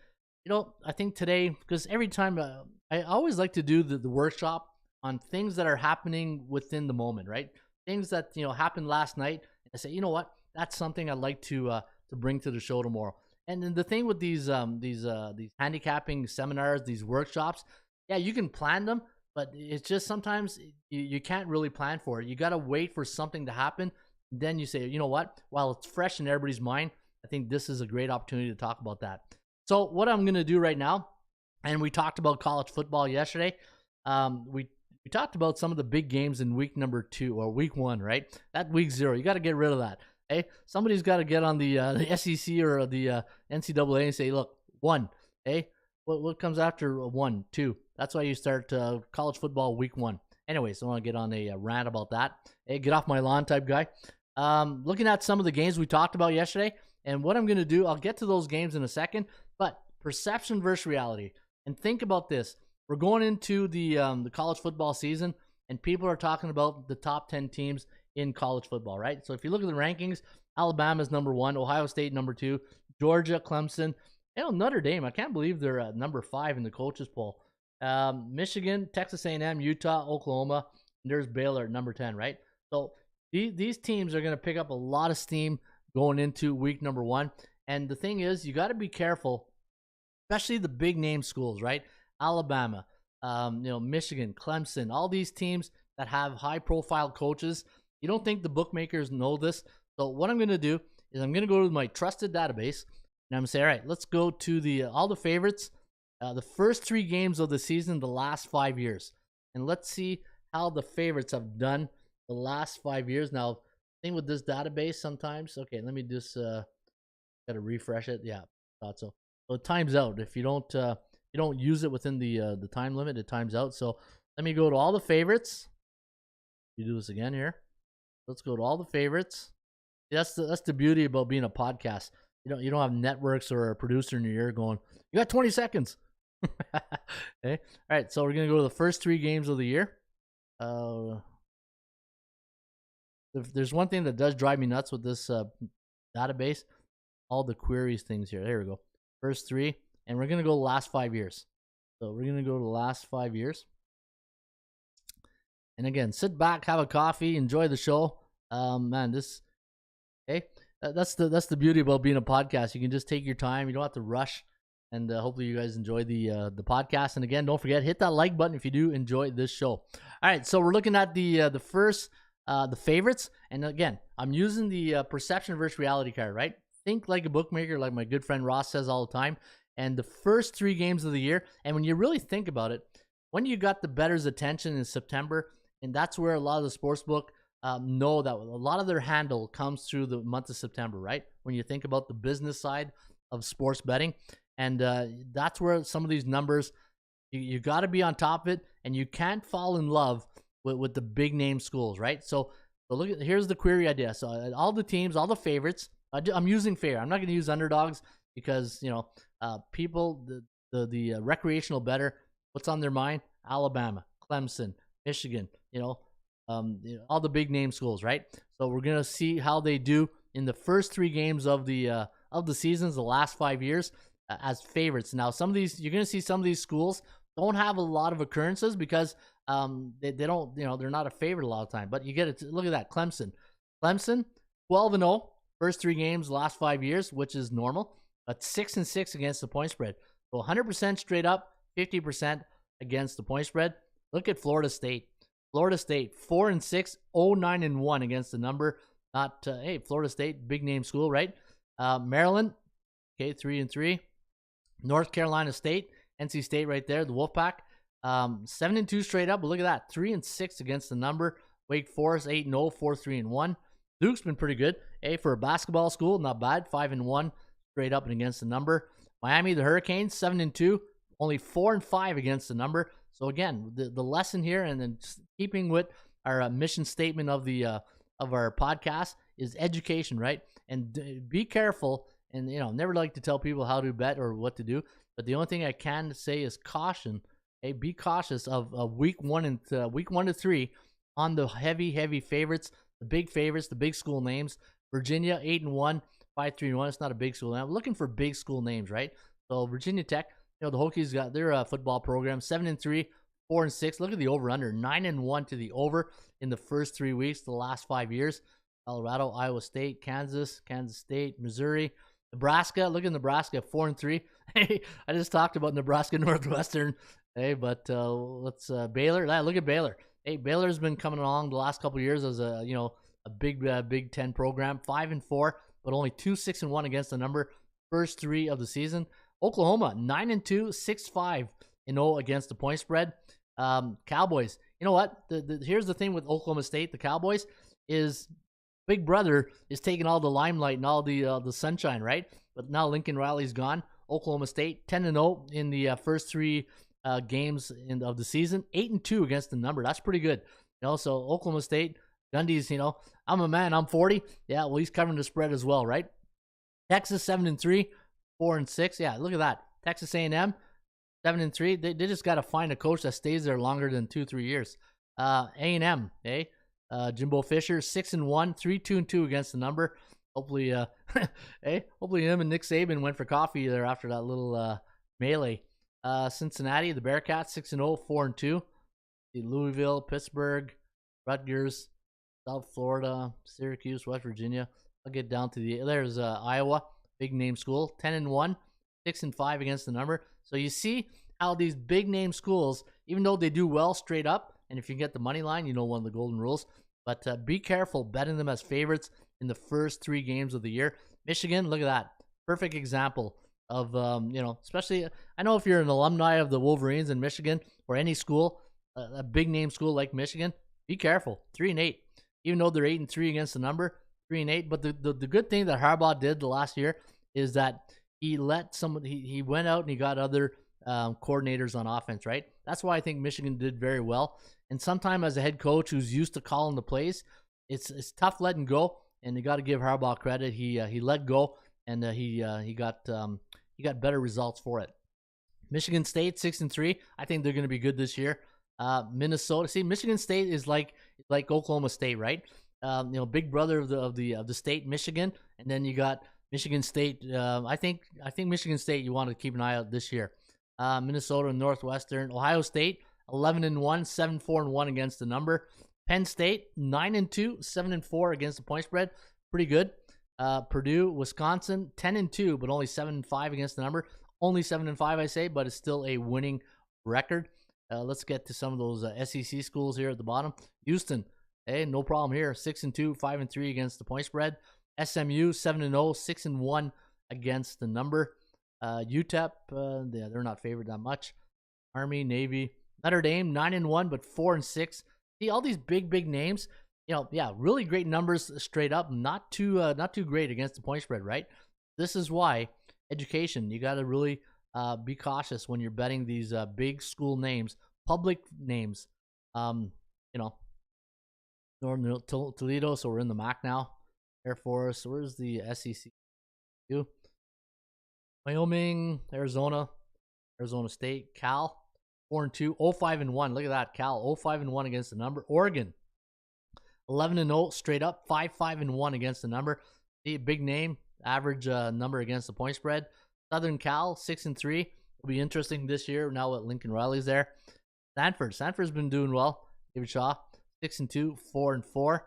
I think today, because every time I always like to do the workshop on things that are happening within the moment, right? Things that, happened last night. And I say, you know what? That's something I'd like to bring to the show tomorrow. And then the thing with these handicapping seminars, these workshops, yeah, you can plan them, but it's just sometimes you can't really plan for it. You got to wait for something to happen. Then you say, you know what? While it's fresh in everybody's mind, I think this is a great opportunity to talk about that. So what I'm going to do right now, and we talked about college football yesterday. We talked about some of the big games in week number 2 or week 1, right? That week 0, you got to get rid of that. Hey, somebody's got to get on the SEC or the NCAA and say, look, 1. Hey, what comes after 1, 2? That's why you start college football week 1. Anyways, I want to get on a rant about that. Hey, get off my lawn type guy. Looking at some of the games we talked about yesterday, and what I'm going to do, I'll get to those games in a second, but perception versus reality. And think about this. We're going into the college football season, and people are talking about the top 10 teams in college football, right? So if you look at the rankings, Alabama's number 1, Ohio State number 2, Georgia, Clemson, Notre Dame. I can't believe they're at number 5 in the coaches poll. Michigan, Texas A&M, Utah, Oklahoma, and there's Baylor at number 10, right? So these teams are going to pick up a lot of steam going into week number 1. And the thing is, you got to be careful, especially the big name schools, right? Alabama, Michigan, Clemson, all these teams that have high profile coaches. You don't think the bookmakers know this? So what I'm going to do is I'm going to go to my trusted database and I'm going to say, all right, let's go to all the favorites, the first 3 games of the season, the last 5 years. And let's see how the favorites have done the last 5 years. Now, the thing with this database sometimes, okay, let me just got to refresh it. Yeah, thought so. So it times out. If you don't use it within the time limit, it times out. So let me go to all the favorites. You do this again here. Let's go to all the favorites. That's the beauty about being a podcast. You don't have networks or a producer in your ear going, you got 20 seconds. Okay. All right. So we're going to go to the first 3 games of the year. If there's one thing that does drive me nuts with this database, all the queries things here. There we go. First 3. And we're going to go the last 5 years. So we're going to go to the last 5 years. And again, sit back, have a coffee, enjoy the show. Man, that's the beauty about being a podcast. You can just take your time. You don't have to rush. And hopefully you guys enjoy the podcast. And again, don't forget, hit that like button if you do enjoy this show. All right, so we're looking at the first, the favorites. And again, I'm using the perception versus reality card, right? Think like a bookmaker, like my good friend Ross says all the time. And the first 3 games of the year, and when you really think about it, when you got the bettors' attention in September, and that's where a lot of the sportsbook know that a lot of their handle comes through the month of September, right? When you think about the business side of sports betting, and that's where some of these numbers, you got to be on top of it, and you can't fall in love with the big name schools, right? So here's the query idea. So all the teams, all the favorites, I'm using fair. I'm not going to use underdogs because people, the recreational bettor, what's on their mind? Alabama, Clemson, Michigan, all the big name schools, right? So we're gonna see how they do in the first 3 games of the seasons, the last 5 years, as favorites. Now, some of these, you're gonna see some of these schools don't have a lot of occurrences because they don't, they're not a favorite a lot of time. But you get it. Look at that, Clemson, 12-0, first 3 games, last 5 years, which is normal. But 6-6 against the point spread. So 100% straight up, 50% against the point spread. Look at Florida State. 4-6, 0-9-1 against the number. Not Florida State, big name school, right? Maryland, 3-3. North Carolina State, NC State right there, the Wolfpack, 7-2 straight up. But look at that, 3-6 against the number. Wake Forest, 8-0, 4-3-1. Duke's been pretty good. For a basketball school, not bad, 5-1 straight up and against the number. Miami, the Hurricanes, 7-2, only 4-5 against the number. So again, the lesson here, and then keeping with our mission statement of our podcast, is education, right? And be careful. And never like to tell people how to bet or what to do. But the only thing I can say is caution. Be cautious of week 1 to 3 on the heavy favorites, the big favorites, the big school names. Virginia 8-1, 5-3-1. It's not a big school name. I'm looking for big school names, right? So Virginia Tech. The Hokies got their football program, 7-3, 4-6. Look at the over/under, 9-1 to the over in the first 3 weeks, the last 5 years. Colorado, Iowa State, Kansas State, Missouri, Nebraska. Look at Nebraska, 4-3. Hey, I just talked about Nebraska Northwestern. Hey, but let's Baylor. Look at Baylor. Hey, Baylor's been coming along the last couple of years as a big Big Ten program, 5-4, but only 2-6-1 against the number. First 3 of the season. Oklahoma, 9-2, 6-5-0 against the point spread. Cowboys. You know what? Here's the thing with Oklahoma State, the Cowboys, is Big Brother is taking all the limelight and all the sunshine, right? But now Lincoln Riley's gone. Oklahoma State, 10-0 in the first 3 games of the season, 8-2 against the number. That's pretty good. So Oklahoma State, Gundy's, I'm a man, I'm 40. Yeah, well, he's covering the spread as well, right? Texas, 7-3. 4-6. Yeah, look at that. Texas A&M, 7-3. They just got to find a coach that stays there longer than 2-3 years. A&M, Jimbo Fisher, 6-1, 3-2-2 against the number. Hopefully, hopefully him and Nick Saban went for coffee there after that little melee. Cincinnati, the Bearcats, 6-0, 4-2. Louisville, Pittsburgh, Rutgers, South Florida, Syracuse, West Virginia. I'll get down to there's Iowa, big name school, 10-1, 6-5 against the number. So you see how these big name schools, even though they do well straight up, and if you get the money line, you know one of the golden rules. But be careful betting them as favorites in the first 3 games of the year. Michigan, look at that, perfect example of especially I know if you're an alumni of the Wolverines in Michigan or any school, a big name school like Michigan, be careful. 3-8, even though they're 8-3 against the number, 3-8. But the good thing that Harbaugh did the last year is that he let he went out and he got other coordinators on offense, right? That's why I think Michigan did very well. And sometime as a head coach who's used to calling the plays, it's tough letting go. And you got to give Harbaugh credit. He let go, and he got better results for it. Michigan State 6-3. I think they're going to be good this year. Minnesota. See, Michigan State is like Oklahoma State, right? Big brother of the state, Michigan, and then you got Michigan State. I think Michigan State you want to keep an eye out this year. Minnesota and Northwestern. Ohio State 11-1, 7-4-1 against the number. Penn State 9-2, 7-4 against the point spread. Pretty good. Purdue, Wisconsin 10-2, but only 7-5 against the number. Only 7-5, I say, but it's still a winning record. Let's get to some of those SEC schools here at the bottom. Houston, no problem here. 6-2, 5-3 against the point spread. SMU 7-0, 6-1 against the number. UTEP, they're not favored that much. Army, Navy, Notre Dame 9-1, but 4-6. See all these big names. Really great numbers straight up. Not too great against the point spread, right? This is why education. You got to really be cautious when you're betting these big school names, public names. Northern Toledo, so we're in the MAC now. Air Force, where's the SEC? Wyoming, Arizona State, Cal, 4-2, 0-5-1. Look at that, Cal, 0-5-1 against the number. Oregon, 11-0 straight up, 5-5-1 against the number. See, big name, average number against the point spread. Southern Cal, 6-3. It'll be interesting this year now that Lincoln Riley's there. Stanford's been doing well. David Shaw, 6-2, 4-4.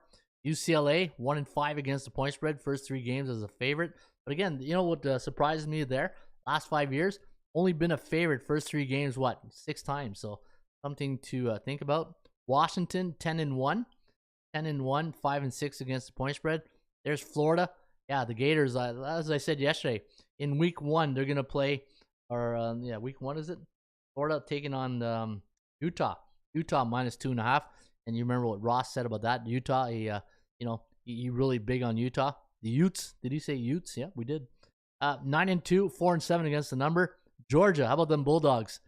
UCLA, 1-5 against the point spread. First 3 games as a favorite. But again, you know what surprises me there? Last 5 years, only been a favorite first 3 games, 6 times. So something to think about. Washington, 10-1. 10-1, 5-6 against the point spread. There's Florida. Yeah, the Gators, as I said yesterday, in week 1, they're going to play, week 1 is it? Florida taking on Utah. Utah minus 2.5. And you remember what Ross said about that? Utah, he really big on Utah. The Utes. Did he say Utes? Yeah, we did. 9-2, 4-7 against the number. Georgia, how about them Bulldogs?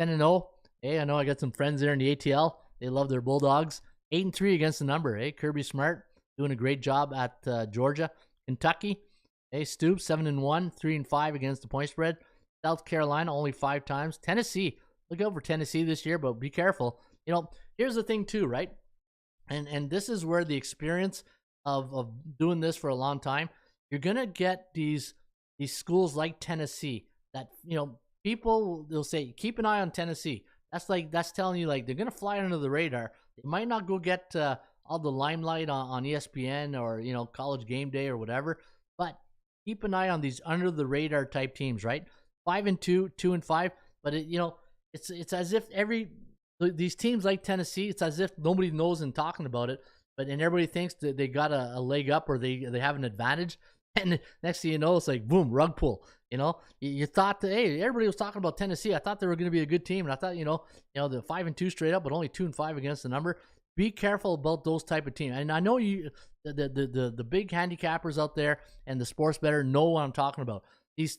10-0. Hey, I know I got some friends there in the ATL. They love their Bulldogs. 8-3 against the number. Hey, Kirby Smart doing a great job at Georgia. Kentucky, hey, Stoops, 7-1, 3-5 against the point spread. South Carolina, only 5 times. Tennessee, look out for Tennessee this year, but be careful. Here's the thing too, right? And this is where the experience of doing this for a long time, you're gonna get these schools like Tennessee that people they'll say keep an eye on Tennessee. That's telling you they're gonna fly under the radar. They might not go get all the limelight on ESPN or College Game Day or whatever, but keep an eye on these under the radar type teams, right? 5-2, 2-5, but it's as if these teams like Tennessee, it's as if nobody knows and talking about it, and everybody thinks that they got a leg up or they have an advantage, and next thing you know, it's like boom, rug pull. You thought that, hey, everybody was talking about Tennessee. I thought they were going to be a good team, and I thought the 5-2 straight up, but only 2-5 against the number. Be careful about those type of teams. And I know the big handicappers out there and the sports bettor know what I'm talking about. These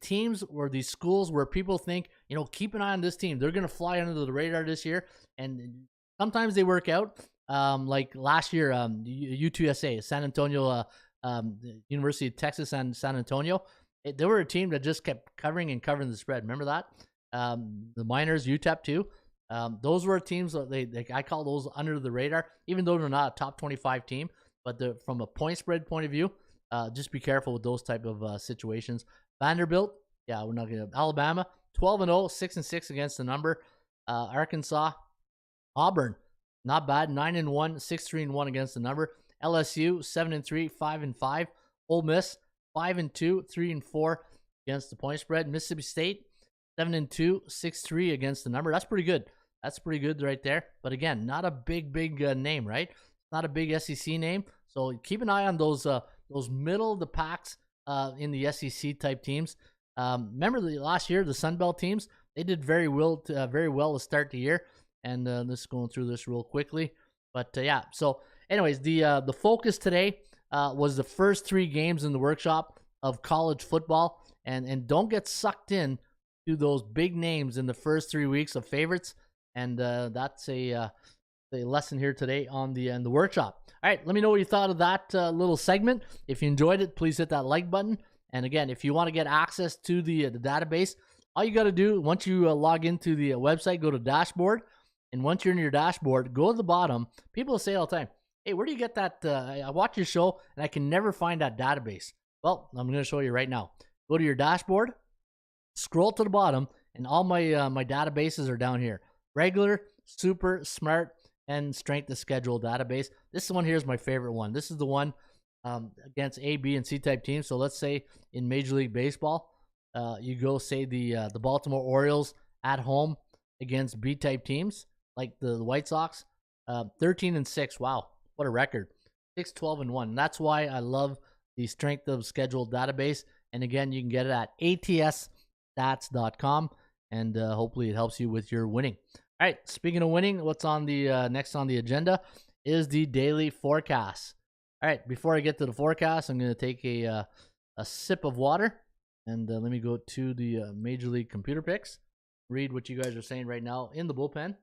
teams or these schools where people think, keep an eye on this team. They're going to fly under the radar this year. And sometimes they work out. Like last year, UTSA, San Antonio, University of Texas and San Antonio. They were a team that just kept covering the spread. Remember that? The Miners, UTEP too. Those were teams that I call those under the radar, even though they're not a top 25 team. but from a point spread point of view, just be careful with those type of situations. Vanderbilt, yeah, we're not going to. Alabama, 12-0, 6-6 against the number. Arkansas, Auburn, not bad, 9-1, 6-3-1 against the number. LSU, 7-3, 5-5. Ole Miss, 5-2, 3-4 against the point spread. Mississippi State, 7-2, 6-3 against the number. That's pretty good. That's pretty good right there. But again, not a big name, right? Not a big SEC name. So keep an eye on those middle of the packs in the SEC type teams. Remember last year, the Sun Belt teams, they did very well to start the year. And this going through this real quickly. But yeah, so anyways, the focus today was the first 3 games in the workshop of college football. And don't get sucked in to those big names in the first 3 weeks of favorites. And that's a lesson here today on the workshop. All right, let me know what you thought of that little segment. If you enjoyed it, please hit that like button. And again, if you want to get access to the database, all you got to do, once you log into the website, go to dashboard. And once you're in your dashboard, go to the bottom. People say all the time, hey, where do you get that? I watch your show, and I can never find that database. Well, I'm going to show you right now. Go to your dashboard, scroll to the bottom, and all my my databases are down here. Regular, super, smart, and strength of schedule database. This one here is my favorite one. This is the one against A, B, and C type teams. So let's say in Major League Baseball, you go say the Baltimore Orioles at home against B type teams like the White Sox, 13-6. Wow, what a record! 6-12-1. And that's why I love the strength of schedule database. And again, you can get it at atsstats.com, and hopefully it helps you with your winning. All right, speaking of winning, what's on the next on the agenda is the daily forecast. All right, before I get to the forecast, I'm going to take a sip of water, and let me go to the Major League computer picks, read what you guys are saying right now in the bullpen.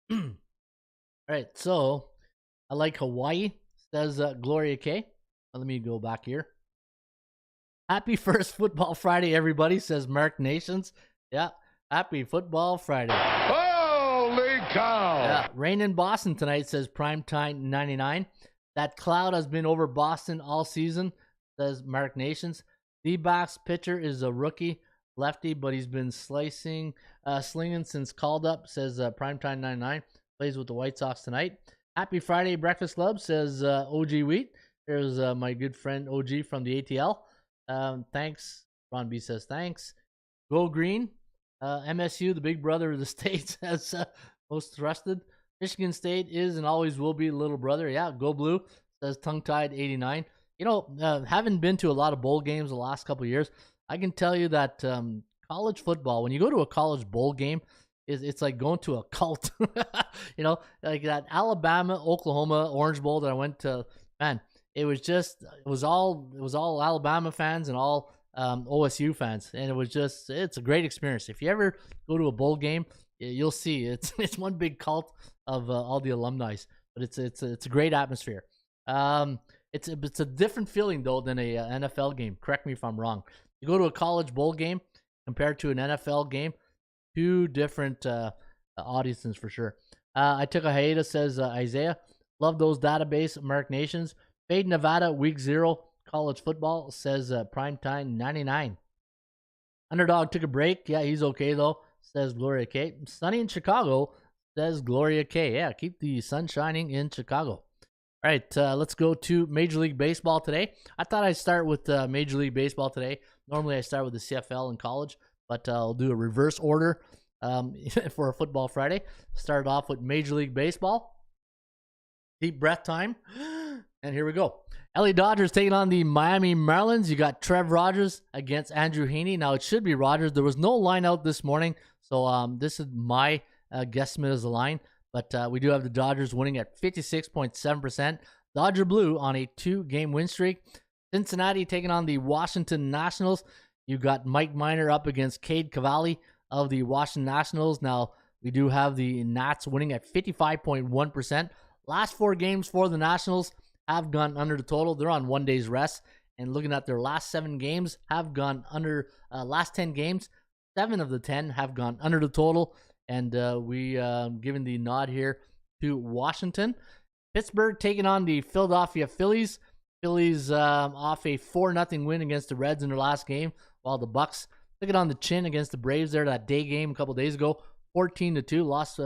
All right, so I like Hawaii, says Gloria K. Let me go back here. Happy first Football Friday, everybody, says Mark Nations. Yeah, happy Football Friday. Holy cow! Yeah, rain in Boston tonight, says Primetime 99. That cloud has been over Boston all season, says Mark Nations. D-backs pitcher is a rookie lefty, but he's been slinging since called up, says Primetime 99. Plays with the White Sox tonight. Happy Friday, Breakfast Club, says OG Wheat. There's my good friend OG from the ATL. Thanks. Ron B says thanks. Go Green. MSU, the big brother of the state, says most trusted. Michigan State is and always will be little brother. Yeah, go Blue, says Tongue Tied 89. You know, having been to a lot of bowl games the last couple of years, I can tell you that college football, when you go to a college bowl game, it's like going to a cult. You know, like that Alabama, Oklahoma Orange Bowl that I went to, man, it was all Alabama fans and all OSU fans, and it's a great experience. If you ever go to a bowl game, you'll see it's one big cult of all the alumni, but it's a great atmosphere. It's a different feeling though than a NFL game. Correct me if I'm wrong. You go to a college bowl game compared to an NFL game, two different audiences for sure. I took a hiatus, says Isaiah. Love those database Mark Nations. Fade Nevada week 0 college football, says Primetime 99. Underdog took a break. Yeah, he's okay though, says Gloria K. Sunny in Chicago, says Gloria K. Yeah, keep the sun shining in Chicago. All right, let's go to Major League Baseball today. I thought I'd start with Major League Baseball today. Normally I start with the CFL in college, but I'll do a reverse order for a Football Friday. Start off with Major League Baseball. Deep breath time. And here we go. LA Dodgers taking on the Miami Marlins. You got Trev Rogers against Andrew Heaney. Now, it should be Rogers. There was no line out this morning, so this is my guesstimate as the line. But we do have the Dodgers winning at 56.7%. Dodger Blue on a 2-game win streak. Cincinnati taking on the Washington Nationals. You got Mike Minor up against Cade Cavalli of the Washington Nationals. Now, we do have the Nats winning at 55.1%. Last 4 games for the Nationals have gone under the total. They're on 1 day's rest. And looking at their last 7 games, have gone under, last 10 games, 7 of the 10 have gone under the total. And we given the nod here to Washington. Pittsburgh taking on the Philadelphia Phillies. Phillies off a 4-0 win against the Reds in their last game, while the Bucks took it on the chin against the Braves there that day game a couple days ago, 14-2. Lost.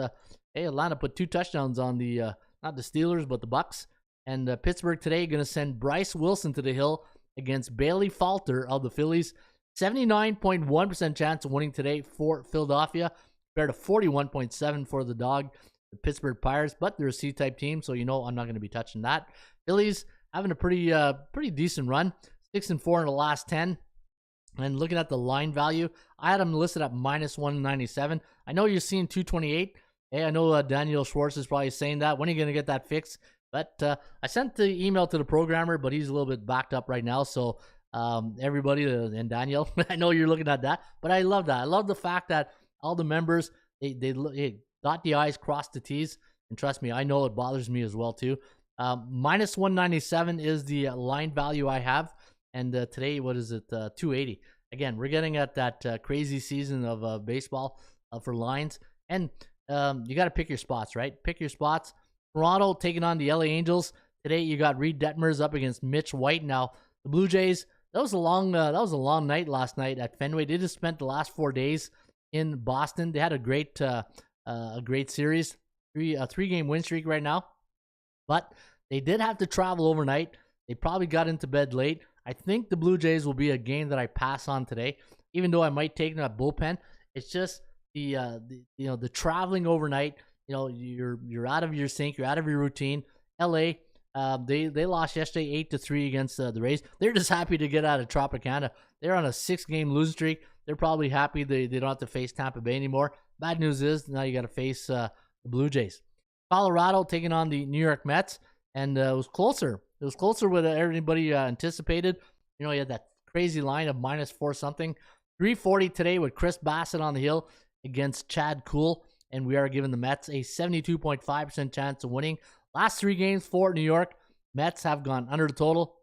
Atlanta put 2 touchdowns on the not the Steelers but the Bucks. And Pittsburgh today going to send Bryce Wilson to the hill against Bailey Falter of the Phillies. 79.1% chance of winning today for Philadelphia, compared to 41.7% for the Pittsburgh Pirates. But they're a C-type team, so you know I'm not going to be touching that. Phillies having a pretty decent run, 6-4 in the last 10. And looking at the line value, I had them listed at -197. I know you're seeing 228. Hey, I know Daniel Schwartz is probably saying that. When are you going to get that fixed? But I sent the email to the programmer, but he's a little bit backed up right now. So everybody and Daniel, I know you're looking at that, but I love that. I love the fact that all the members, they dot the I's, cross the T's, and trust me, I know it bothers me as well too. -197 is the line value I have, and today, what is it? 280. Again, we're getting at that crazy season of baseball for lines, and you got to pick your spots, right? Pick your spots. Toronto taking on the LA Angels today. You got Reed Detmers up against Mitch White. Now the Blue Jays. That was a long night last night at Fenway. They just spent the last 4 days in Boston. They had a great series, a 3-game win streak right now, but they did have to travel overnight. They probably got into bed late. I think the Blue Jays will be a game that I pass on today, even though I might take them at bullpen. It's just the traveling overnight. You know, you're out of your sync, you're out of your routine. LA, they lost yesterday 8-3 against the Rays. They're just happy to get out of Tropicana. They're on a 6-game losing streak. They're probably happy they don't have to face Tampa Bay anymore. Bad news is now you got to face the Blue Jays. Colorado taking on the New York Mets, and it was closer. It was closer than everybody anticipated. You know, you had that crazy line of -4 something. 340 today with Chris Bassett on the hill against Chad Kuhl. And we are giving the Mets a 72.5% chance of winning. Last 3 games for New York, Mets have gone under the total.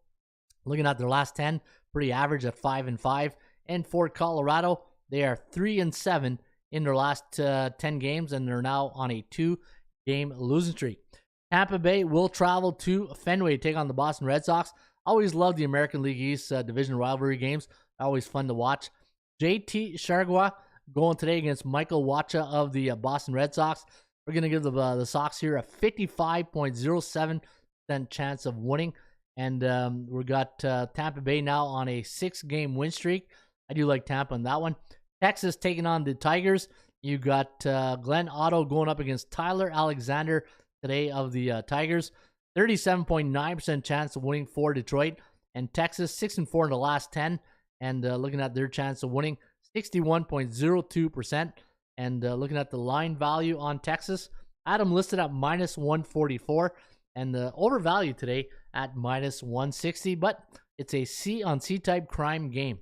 Looking at their last 10, pretty average at 5-5. And for Colorado, they are 3-7 in their last 10 games, and they're now on a 2-game losing streak. Tampa Bay will travel to Fenway to take on the Boston Red Sox. Always love the American League East division rivalry games. Always fun to watch. JT Chargois going today against Michael Wacha of the Boston Red Sox. We're going to give the Sox here a 55.07% chance of winning. And we got Tampa Bay now on a 6-game win streak. I do like Tampa on that one. Texas taking on the Tigers. You got Glenn Otto going up against Tyler Alexander today of the Tigers. 37.9% chance of winning for Detroit. And Texas 6-4 in the last 10. And looking at their chance of winning, 61.02%. And looking at the line value on Texas, Adam listed at -144, and the overvalue today at -160, but it's a C type crime game.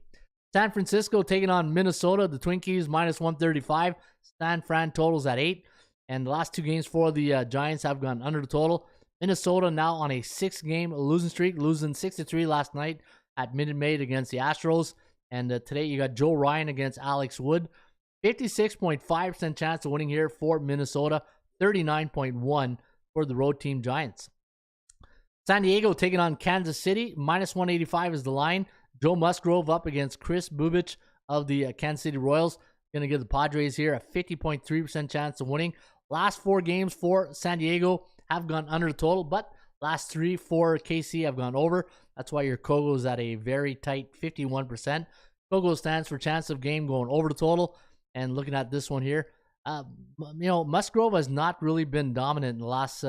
San Francisco taking on Minnesota, the Twinkies -135. San Fran totals at 8, and the last 2 games for the Giants have gone under the total. Minnesota now on a 6-game losing streak, losing 6-3 last night at Minute Maid against the Astros. And today you got Joe Ryan against Alex Wood. 56.5% chance of winning here for Minnesota. 39.1% for the road team Giants. San Diego taking on Kansas City. -185 is the line. Joe Musgrove up against Chris Bubich of the Kansas City Royals. Going to give the Padres here a 50.3% chance of winning. Last 4 games for San Diego have gone under the total, but last 3 for KC have gone over. That's why your Kogo is at a very tight 51%. Kogo stands for chance of game going over the total. And looking at this one here, Musgrove has not really been dominant in the last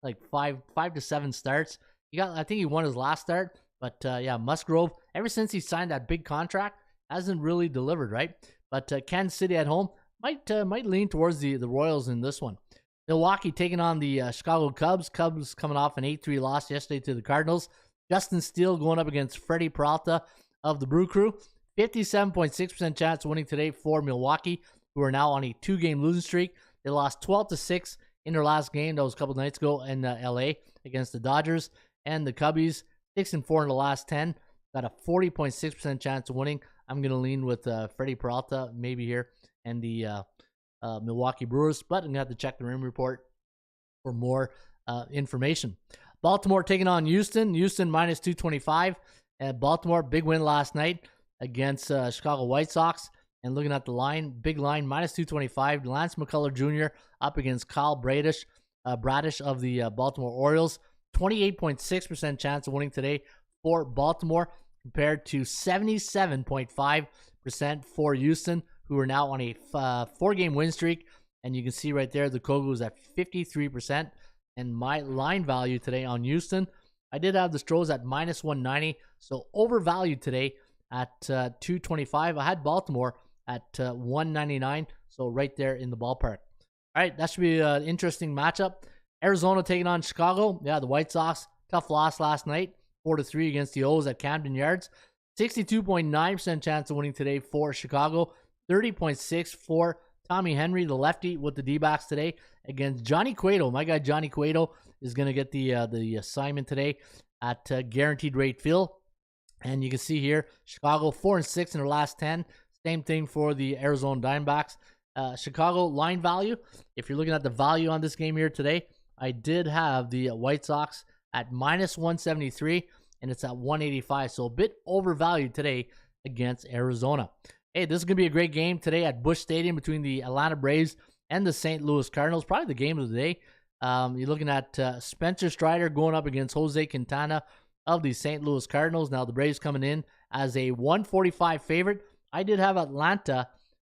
like 5 to 7 starts. I think he won his last start, but Musgrove, ever since he signed that big contract, hasn't really delivered, right? But Kansas City at home might lean towards the Royals in this one. Milwaukee taking on the Chicago Cubs. Cubs coming off an 8-3 loss yesterday to the Cardinals. Justin Steele going up against Freddie Peralta of the Brew Crew. 57.6% chance of winning today for Milwaukee, who are now on a 2-game losing streak. They lost 12-6 in their last game. That was a couple nights ago in LA against the Dodgers. And the Cubbies, 6-4 in the last 10. Got a 40.6% chance of winning. I'm going to lean with Freddie Peralta maybe here and the Milwaukee Brewers, but I'm going to have to check the Rim report. for more information. Baltimore taking on Houston. Houston minus 225. Baltimore, big win last night against Chicago White Sox. And looking at the line, big line, minus 225. Lance McCullers Jr. up against Kyle Bradish of the Baltimore Orioles. 28.6% chance of winning today for Baltimore compared to 77.5% for Houston, who are now on a 4-game win streak. And you can see right there, the Kogu is at 53%. And my line value today on Houston, I did have the Stros at minus 190, so overvalued today at 225. I had Baltimore at 199, so right there in the ballpark. All right, that should be an interesting matchup. Arizona taking on Chicago. Yeah, the White Sox, tough loss last night, 4-3 against the O's at Camden Yards. 62.9% chance of winning today for Chicago. 30.6 for Tommy Henry, the lefty, with the D-backs today against Johnny Cueto. My guy Johnny Cueto is going to get the assignment today at Guaranteed Rate Field. And you can see here, Chicago 4-6 in their last 10. Same thing for the Arizona Diamondbacks. Chicago line value, if you're looking at the value on this game here today, I did have the White Sox at minus 173, and it's at 185. So a bit overvalued today against Arizona. Hey, this is going to be a great game today at Busch Stadium between the Atlanta Braves and the St. Louis Cardinals. Probably the game of the day. You're looking at Spencer Strider going up against Jose Quintana of the St. Louis Cardinals. Now the Braves coming in as a 145 favorite. I did have Atlanta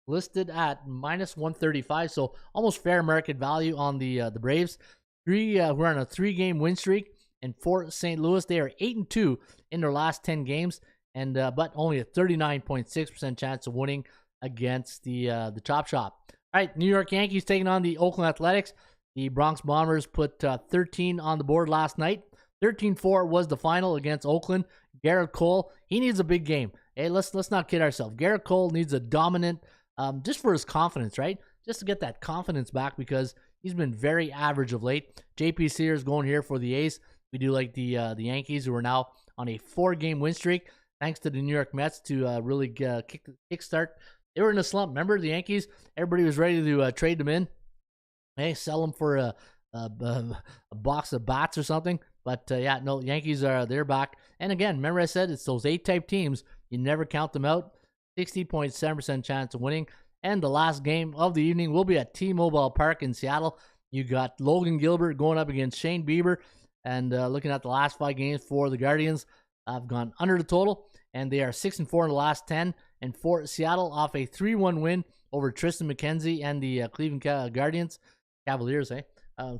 listed at minus 135, so almost fair market value on the Braves. We're on a 3-game win streak, and for St. Louis, they are 8-2 in their last 10 games, and but only a 39.6% chance of winning against the Chop Shop. All right, New York Yankees taking on the Oakland Athletics. The Bronx Bombers put 13 on the board last night. 13-4 was the final against Oakland. Garrett Cole, he needs a big game. Hey, let's not kid ourselves. Garrett Cole needs a dominant, just for his confidence, right? Just to get that confidence back because he's been very average of late. JP Sears going here for the A's. We do like the Yankees, who are now on a 4-game win streak, thanks to the New York Mets to really kickstart. They were in a slump. Remember the Yankees? Everybody was ready to trade them in. Hey, sell them for a box of bats or something. But yeah, no, Yankees they're back. And again, remember I said it's those A-type teams. You never count them out. 60.7% chance of winning. And the last game of the evening will be at T-Mobile Park in Seattle. You got Logan Gilbert going up against Shane Bieber. And looking at the last 5 games for the Guardians, I've gone under the total. And they are 6-4 in the last 10. And for Seattle, off a 3-1 win over Tristan McKenzie and the Cleveland Cavaliers, eh?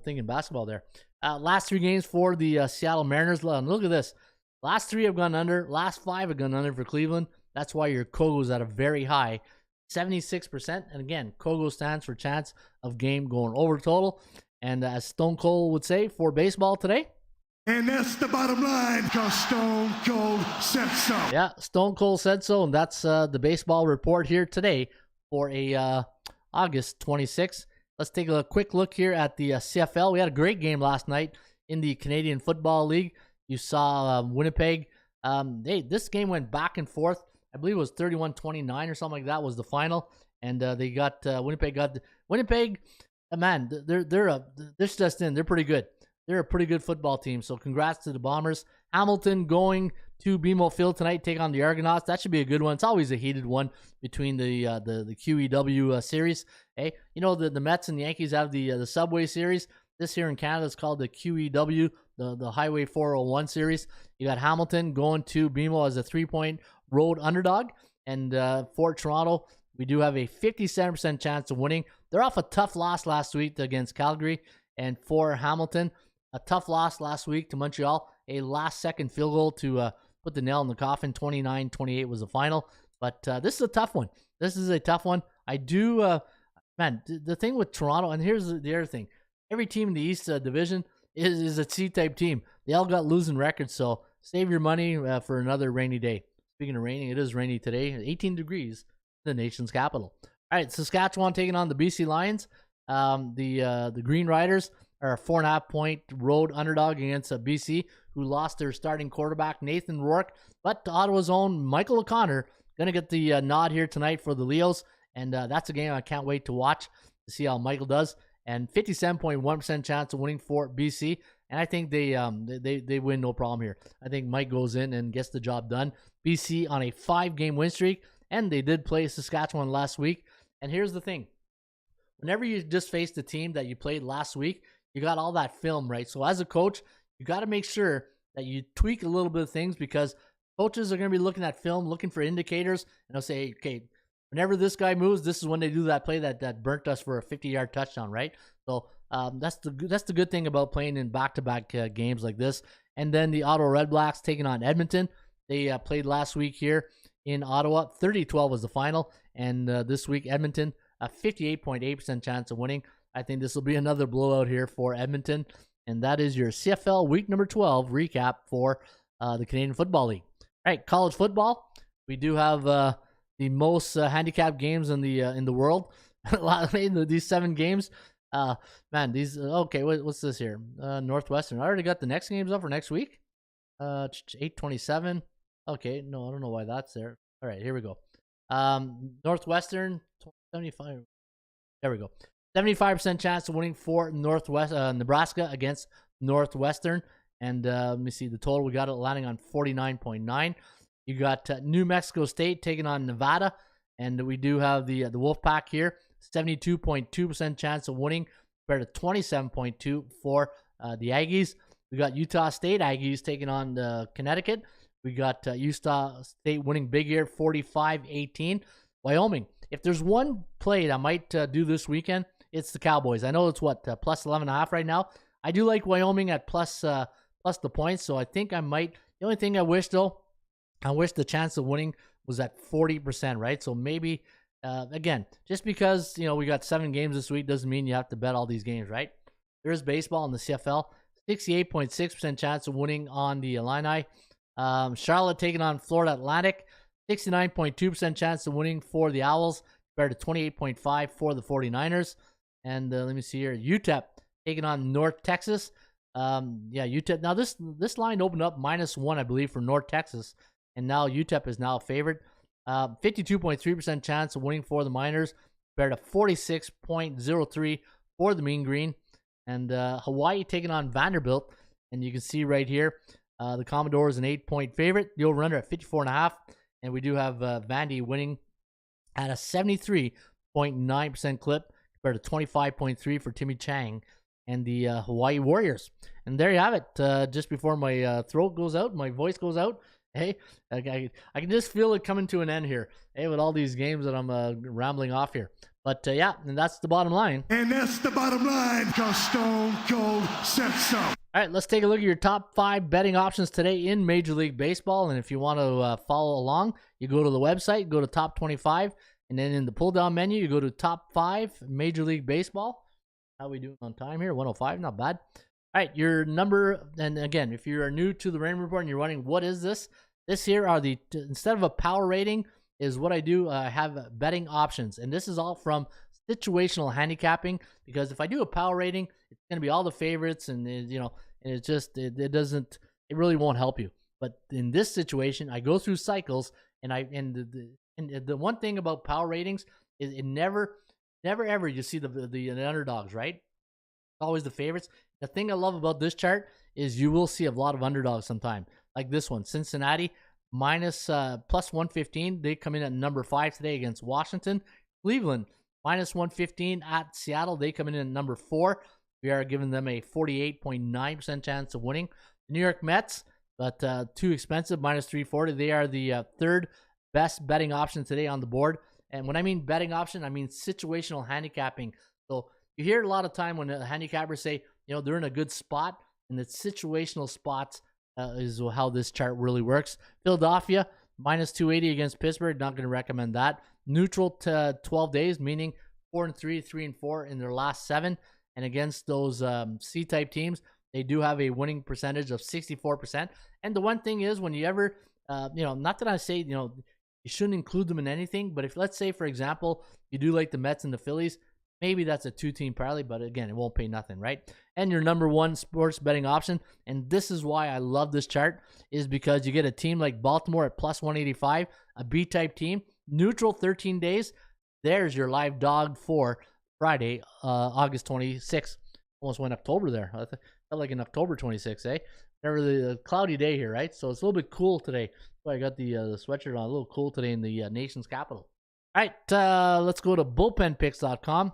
Thinking basketball there. Last 3 games for the Seattle Mariners. Look at this. Last 3 have gone under. Last 5 have gone under for Cleveland. That's why your Kogo is at a very high 76%. And again, Kogo stands for chance of game going over total. And as Stone Cold would say for baseball today. And that's the bottom line, because Stone Cold said so. Yeah, Stone Cold said so. And that's the baseball report here today for a August 26th. Let's take a quick look here at the CFL. We had a great game last night in the Canadian Football League. You saw Winnipeg. This game went back and forth. I believe it was 31-29 or something like that was the final. And they got Winnipeg. Man, they're just in. They're pretty good. They're a pretty good football team. So congrats to the Bombers. Hamilton going to BMO Field tonight, take on the Argonauts. That should be a good one. It's always a heated one between the QEW series. Hey, you know the Mets and the Yankees have the Subway series. This here in Canada is called the QEW, the Highway 401 series. You got Hamilton going to BMO as a 3-point road underdog, and for Toronto, we do have a 57% chance of winning. They're off a tough loss last week against Calgary, and for Hamilton, a tough loss last week to Montreal. A last-second field goal to put the nail in the coffin. 29-28 was the final. But this is a tough one. This is a tough one. I do, the thing with Toronto, and here's the other thing. Every team in the East Division is a C-type team. They all got losing records, so save your money for another rainy day. Speaking of raining, it is rainy today. 18 degrees in the nation's capital. All right, Saskatchewan taking on the BC Lions. The Green Riders are a 4.5-point road underdog against BC, who lost their starting quarterback, Nathan Rourke. But Ottawa's own Michael O'Connor going to get the nod here tonight for the Leos. And that's a game I can't wait to watch to see how Michael does. and 57.1% chance of winning for BC. And I think they win no problem here. I think Mike goes in and gets the job done. BC on a 5-game win streak, and they did play Saskatchewan last week. And here's the thing. Whenever you just faced the team that you played last week, you got all that film, right? So as a coach, you got to make sure that you tweak a little bit of things, because coaches are going to be looking at film, looking for indicators, and they'll say, okay, whenever this guy moves, this is when they do that play that burnt us for a 50-yard touchdown, right? So that's the good thing about playing in back-to-back games like this. And then the Ottawa Red Blacks taking on Edmonton. They played last week here in Ottawa. 30-12 was the final. And this week, Edmonton, a 58.8% chance of winning. I think this will be another blowout here for Edmonton. And that is your CFL week number 12 recap for the Canadian Football League. All right, college football. We do have the most handicapped games in the world. These 7 games. Man, these okay. What's this here? Northwestern. I already got the next games up for next week. 8:27. Okay, no, I don't know why that's there. All right, here we go. Northwestern 75. There we go. 75% chance of winning for Nebraska against Northwestern. And let me see the total. We got it landing on 49.9. You got New Mexico State taking on Nevada, and we do have the Wolfpack here. 72.2% chance of winning compared to 27.2 for the Aggies. We got Utah State Aggies taking on Connecticut. We got Utah State winning big here, 45-18. Wyoming. If there's one play that I might do this weekend, it's the Cowboys. I know it's plus 11.5 right now. I do like Wyoming at plus the points, so I think I might. The only thing I wish though, I wish the chance of winning was at 40%, right? So maybe. Again, just because, we got 7 games this week doesn't mean you have to bet all these games, right? There's baseball in the CFL. 68.6% chance of winning on the Illini. Charlotte taking on Florida Atlantic. 69.2% chance of winning for the Owls compared to 28.5 for the 49ers. And let me see here. UTEP taking on North Texas. UTEP. Now this line opened up -1, I believe, for North Texas. And now UTEP is now a favorite. 52.3% chance of winning for the Miners compared to 46.03 for the Mean Green. And Hawaii taking on Vanderbilt. And you can see right here, the Commodores an 8-point favorite. The over-under at 54.5. And we do have Vandy winning at a 73.9% clip compared to 25.3 for Timmy Chang and the Hawaii Warriors. And there you have it. Just before my throat goes out, my voice goes out. Hey, I can just feel it coming to an end here. Hey, with all these games that I'm rambling off here. But yeah, and that's the bottom line. And that's the bottom line, because Stone Cold said so. All right, let's take a look at your top 5 betting options today in Major League Baseball. And if you want to follow along, you go to the website, go to top 25, and then in the pull-down menu, you go to top 5 Major League Baseball. How are we doing on time here? 105, not bad. All right, your number, and again, if you are new to the Raymond Report and you're wondering, what is this? This here are instead of a power rating, is what I do. I have betting options, and this is all from situational handicapping, because if I do a power rating, it's going to be all the favorites, and it really won't help you. But in this situation, I go through cycles, and the one thing about power ratings is it never ever you see the underdogs, right? Always the favorites. The thing I love about this chart is you will see a lot of underdogs sometime. Like this one, Cincinnati plus 115. They come in at number 5 today against Washington. Cleveland minus 115 at Seattle. They come in at number 4. We are giving them a 48.9% chance of winning. The New York Mets, but too expensive, minus 340. They are the third best betting option today on the board. And when I mean betting option, I mean situational handicapping. So you hear a lot of time when the handicappers say, they're in a good spot, and the situational spots is how this chart really works. Philadelphia, minus 280 against Pittsburgh. Not going to recommend that. Neutral to 12 days, meaning 4-3, 3-4 in their last 7. And against those C-type teams, they do have a winning percentage of 64%. And the one thing is, when you ever, not that I say, you shouldn't include them in anything, but if, let's say, for example, you do like the Mets and the Phillies, maybe that's a 2-team parlay, but again, it won't pay nothing, right? And your number 1 sports betting option, and this is why I love this chart, is because you get a team like Baltimore at plus 185, a B-type team, neutral 13 days. There's your live dog for Friday, August 26th. Almost went October there. I felt like in October 26th, eh? Remember the cloudy day here, right? So it's a little bit cool today. So I got the sweatshirt on, a little cool today in the nation's capital. All right, let's go to bullpenpicks.com.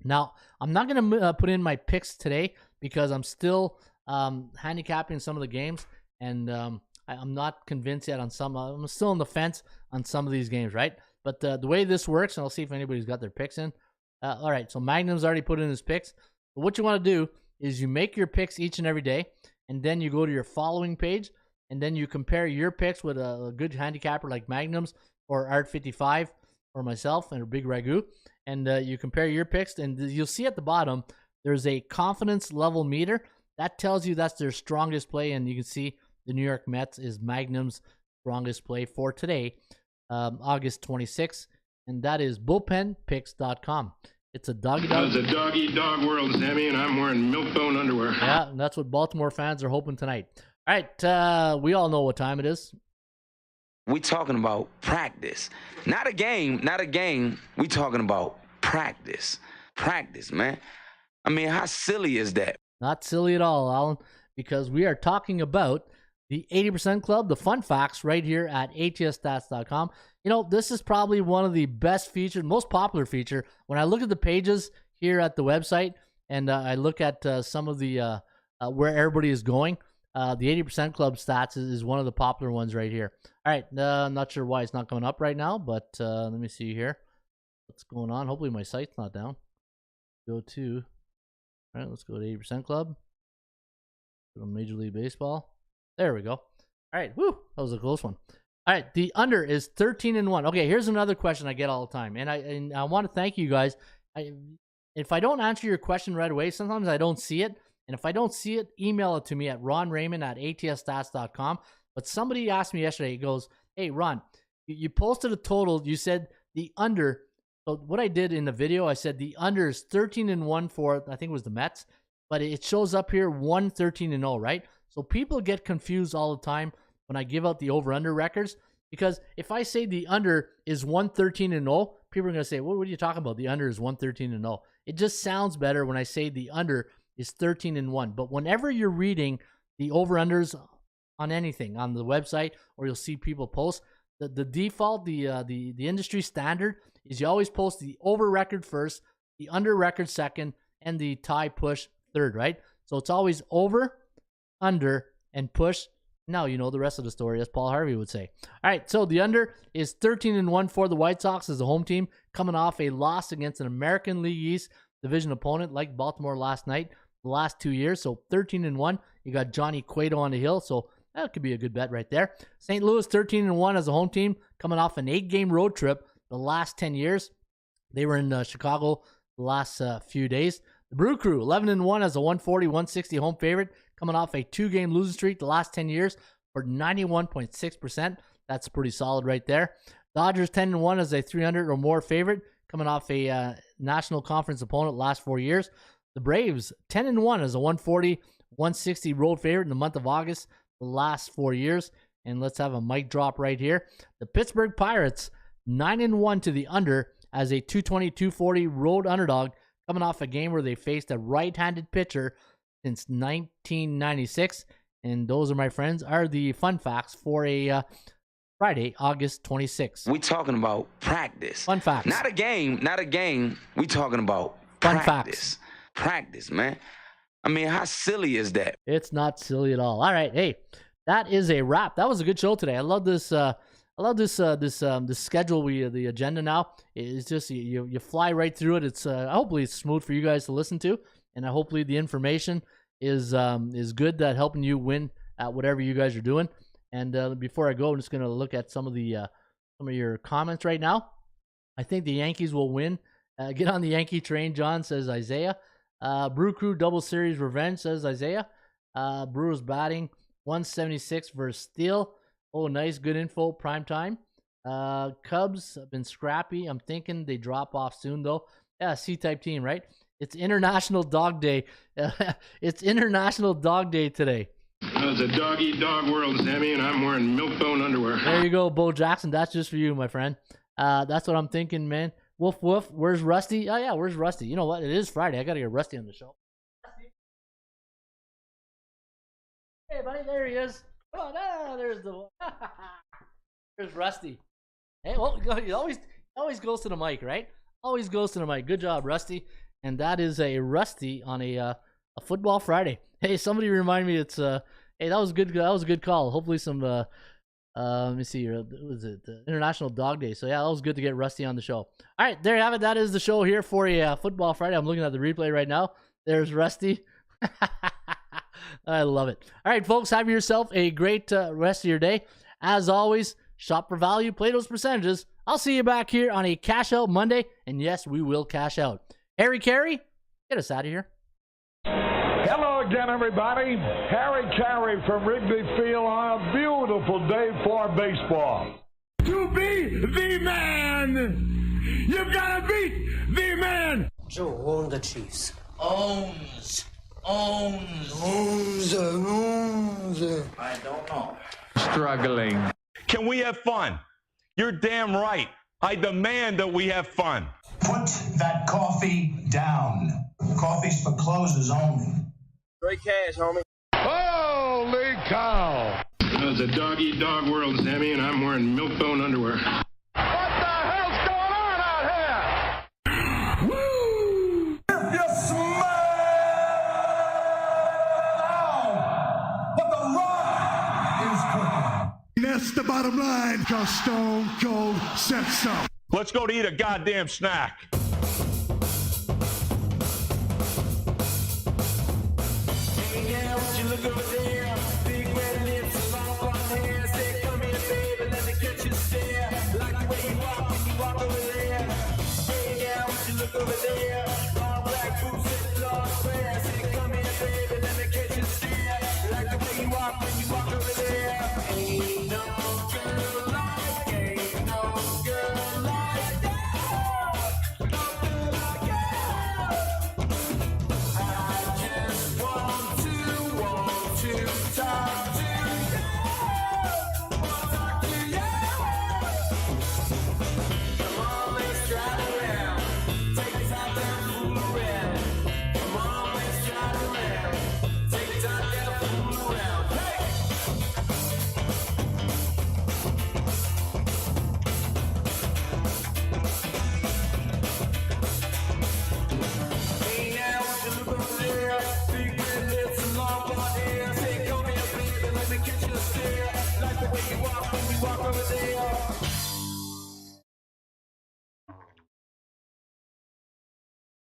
Now, I'm not going to put in my picks today because I'm still handicapping some of the games, and I'm not convinced yet on some. I'm still on the fence on some of these games, right? But the way this works, and I'll see if anybody's got their picks in. All right, so Magnum's already put in his picks. But what you want to do is you make your picks each and every day, and then you go to your following page, and then you compare your picks with a good handicapper like Magnum's or Art55 or myself and a Big Ragu, and you compare your picks, and you'll see at the bottom there's a confidence level meter. That tells you that's their strongest play, and you can see the New York Mets is Magnum's strongest play for today, August 26th, and that is bullpenpicks.com. It's a doggy dog. It's a dog-eat-dog world, Sammy, and I'm wearing milk-bone underwear. Yeah, and that's what Baltimore fans are hoping tonight. All right, we all know what time it is. We talking about practice. Not a game. We talking about practice. Practice, man. I mean, how silly is that? Not silly at all, Alan, because we are talking about the 80% Club, the fun facts right here at atsstats.com. You know, this is probably one of the best featured, most popular feature. When I look at the pages here at the website and I look at some of the where everybody is going, the 80% Club stats is one of the popular ones right here. All right, I'm not sure why it's not coming up right now, but let me see here. What's going on? Hopefully my site's not down. All right, let's go to 80% Club. Go to Major League Baseball. There we go. All right, woo, that was a close one. All right, the under is 13-1. Okay, here's another question I get all the time, and I want to thank you guys. If I don't answer your question right away, sometimes I don't see it, and if I don't see it, email it to me at ronraymond@atsstats.com. But somebody asked me yesterday, he goes, "Hey, Ron, you posted a total. You said the under." So what I did in the video, I said the under is 13-1 for, I think it was the Mets, but it shows up here 1-13-0, right? So people get confused all the time when I give out the over-under records, because if I say the under is 1-13-0, people are going to say, what are you talking about? The under is 1-13-0. It just sounds better when I say the under is 13-1. But whenever you're reading the over-unders on anything, on the website, or you'll see people post, the default, the industry standard is you always post the over record first, the under record second, and the tie push third, right? So it's always over, under, and push. Now you know the rest of the story, as Paul Harvey would say. All right, so the under is 13-1 for the White Sox as a home team, coming off a loss against an American League East division opponent like Baltimore last night, the last 2 years. So 13-1. You got Johnny Cueto on the hill, so that could be a good bet right there. St. Louis 13-1 as a home team, coming off an 8-game road trip the last 10 years. They were in Chicago the last few days. The Brew Crew 11-1 as a 140-160 home favorite, coming off a 2-game losing streak the last 10 years for 91.6%. That's pretty solid right there. Dodgers 10-1 as a 300 or more favorite, coming off a National Conference opponent last 4 years. The Braves 10-1 as a 140-160 road favorite in the month of August the last 4 years. And let's have a mic drop right here. The Pittsburgh Pirates 9-1 to the under as a 220-240 road underdog, coming off a game where they faced a right-handed pitcher since 1996. And those, are my friends, are the fun facts for a Friday, August 26th. We talking about practice. Fun facts. Not a game. We talking about Fun practice. facts. Practice, man. I mean, how silly is that? It's not silly at all. All right, hey, that is a wrap. That was a good show today. I love this. This schedule. The agenda now is just you fly right through it. It's hopefully it's smooth for you guys to listen to, and hopefully the information is good at helping you win at whatever you guys are doing. And before I go, I'm just gonna look at some of your comments right now. I think the Yankees will win. Get on the Yankee train, John, says Isaiah. Brew Crew double series revenge, says Isaiah. Brewers batting 176 versus Steele. Oh, nice, good info. Prime time. Cubs have been scrappy. I'm thinking they drop off soon, though. Yeah, C-type team, right? It's International Dog Day. It's International Dog Day today. It's a dog-eat-dog world, Sammy, and I'm wearing milk-bone underwear. There you go, Bo Jackson. That's just for you, my friend. That's what I'm thinking, man. Woof woof. Where's Rusty? Oh yeah, where's Rusty? You know what? It is Friday. I gotta get Rusty on the show. Rusty. Hey buddy, there he is. Oh no, there's the there's Rusty. Hey, well, he always goes to the mic, right? Always goes to the mic. Good job, Rusty. And that is a Rusty on a football Friday. Hey, somebody remind me it's hey, that was good. That was a good call. Hopefully some let me see here. Was it International Dog Day? So yeah, that was good to get Rusty on the show. All right, there you have it. That is the show here for a football Friday. I'm looking at the replay right now. There's Rusty. I love it. All right, folks, have yourself a great rest of your day. As always, shop for value, play those percentages. I'll see you back here on a Cash Out Monday, and yes, we will cash out. Harry Carey, get us out of here. Hello again, everybody. Harry Carey from Wrigley Field on a beautiful day for baseball. To be the man, you've got to beat the man. Joe own the Chiefs. Owns. I don't know. Struggling. Can we have fun? You're damn right. I demand that we have fun. Put that coffee down. Coffee's for closers only. Great cash, homie. Holy cow! It's a dog-eat-dog world, Sammy, and I'm wearing milk-bone underwear. What the hell's going on out here? Woo! If you smell what the Rock is cooking. That's the bottom line, because Stone Cold said so. Let's go to eat a goddamn snack. Look over there, big red lips, long blonde hair. Say, come here, baby, let me get you stare. Like the way you walk when you walk over there. Hey, yeah, would you look over there? Long black boots and long hair. Say, come here, baby, let me get you stare. Like the way you walk when you walk over there. Ain't no girl like, ain't no girl like that. No girl like that. I just want to talk to you. Talk to you. Come on, let's drive around. Take time down, fool around. Come on, let's drive around. Take time down, fool around. Hey! Hey now, would you look over there? Big red lips and long blonde hair. Say, come here, baby, let me get you a stare. Like the way you walk when you walk over there.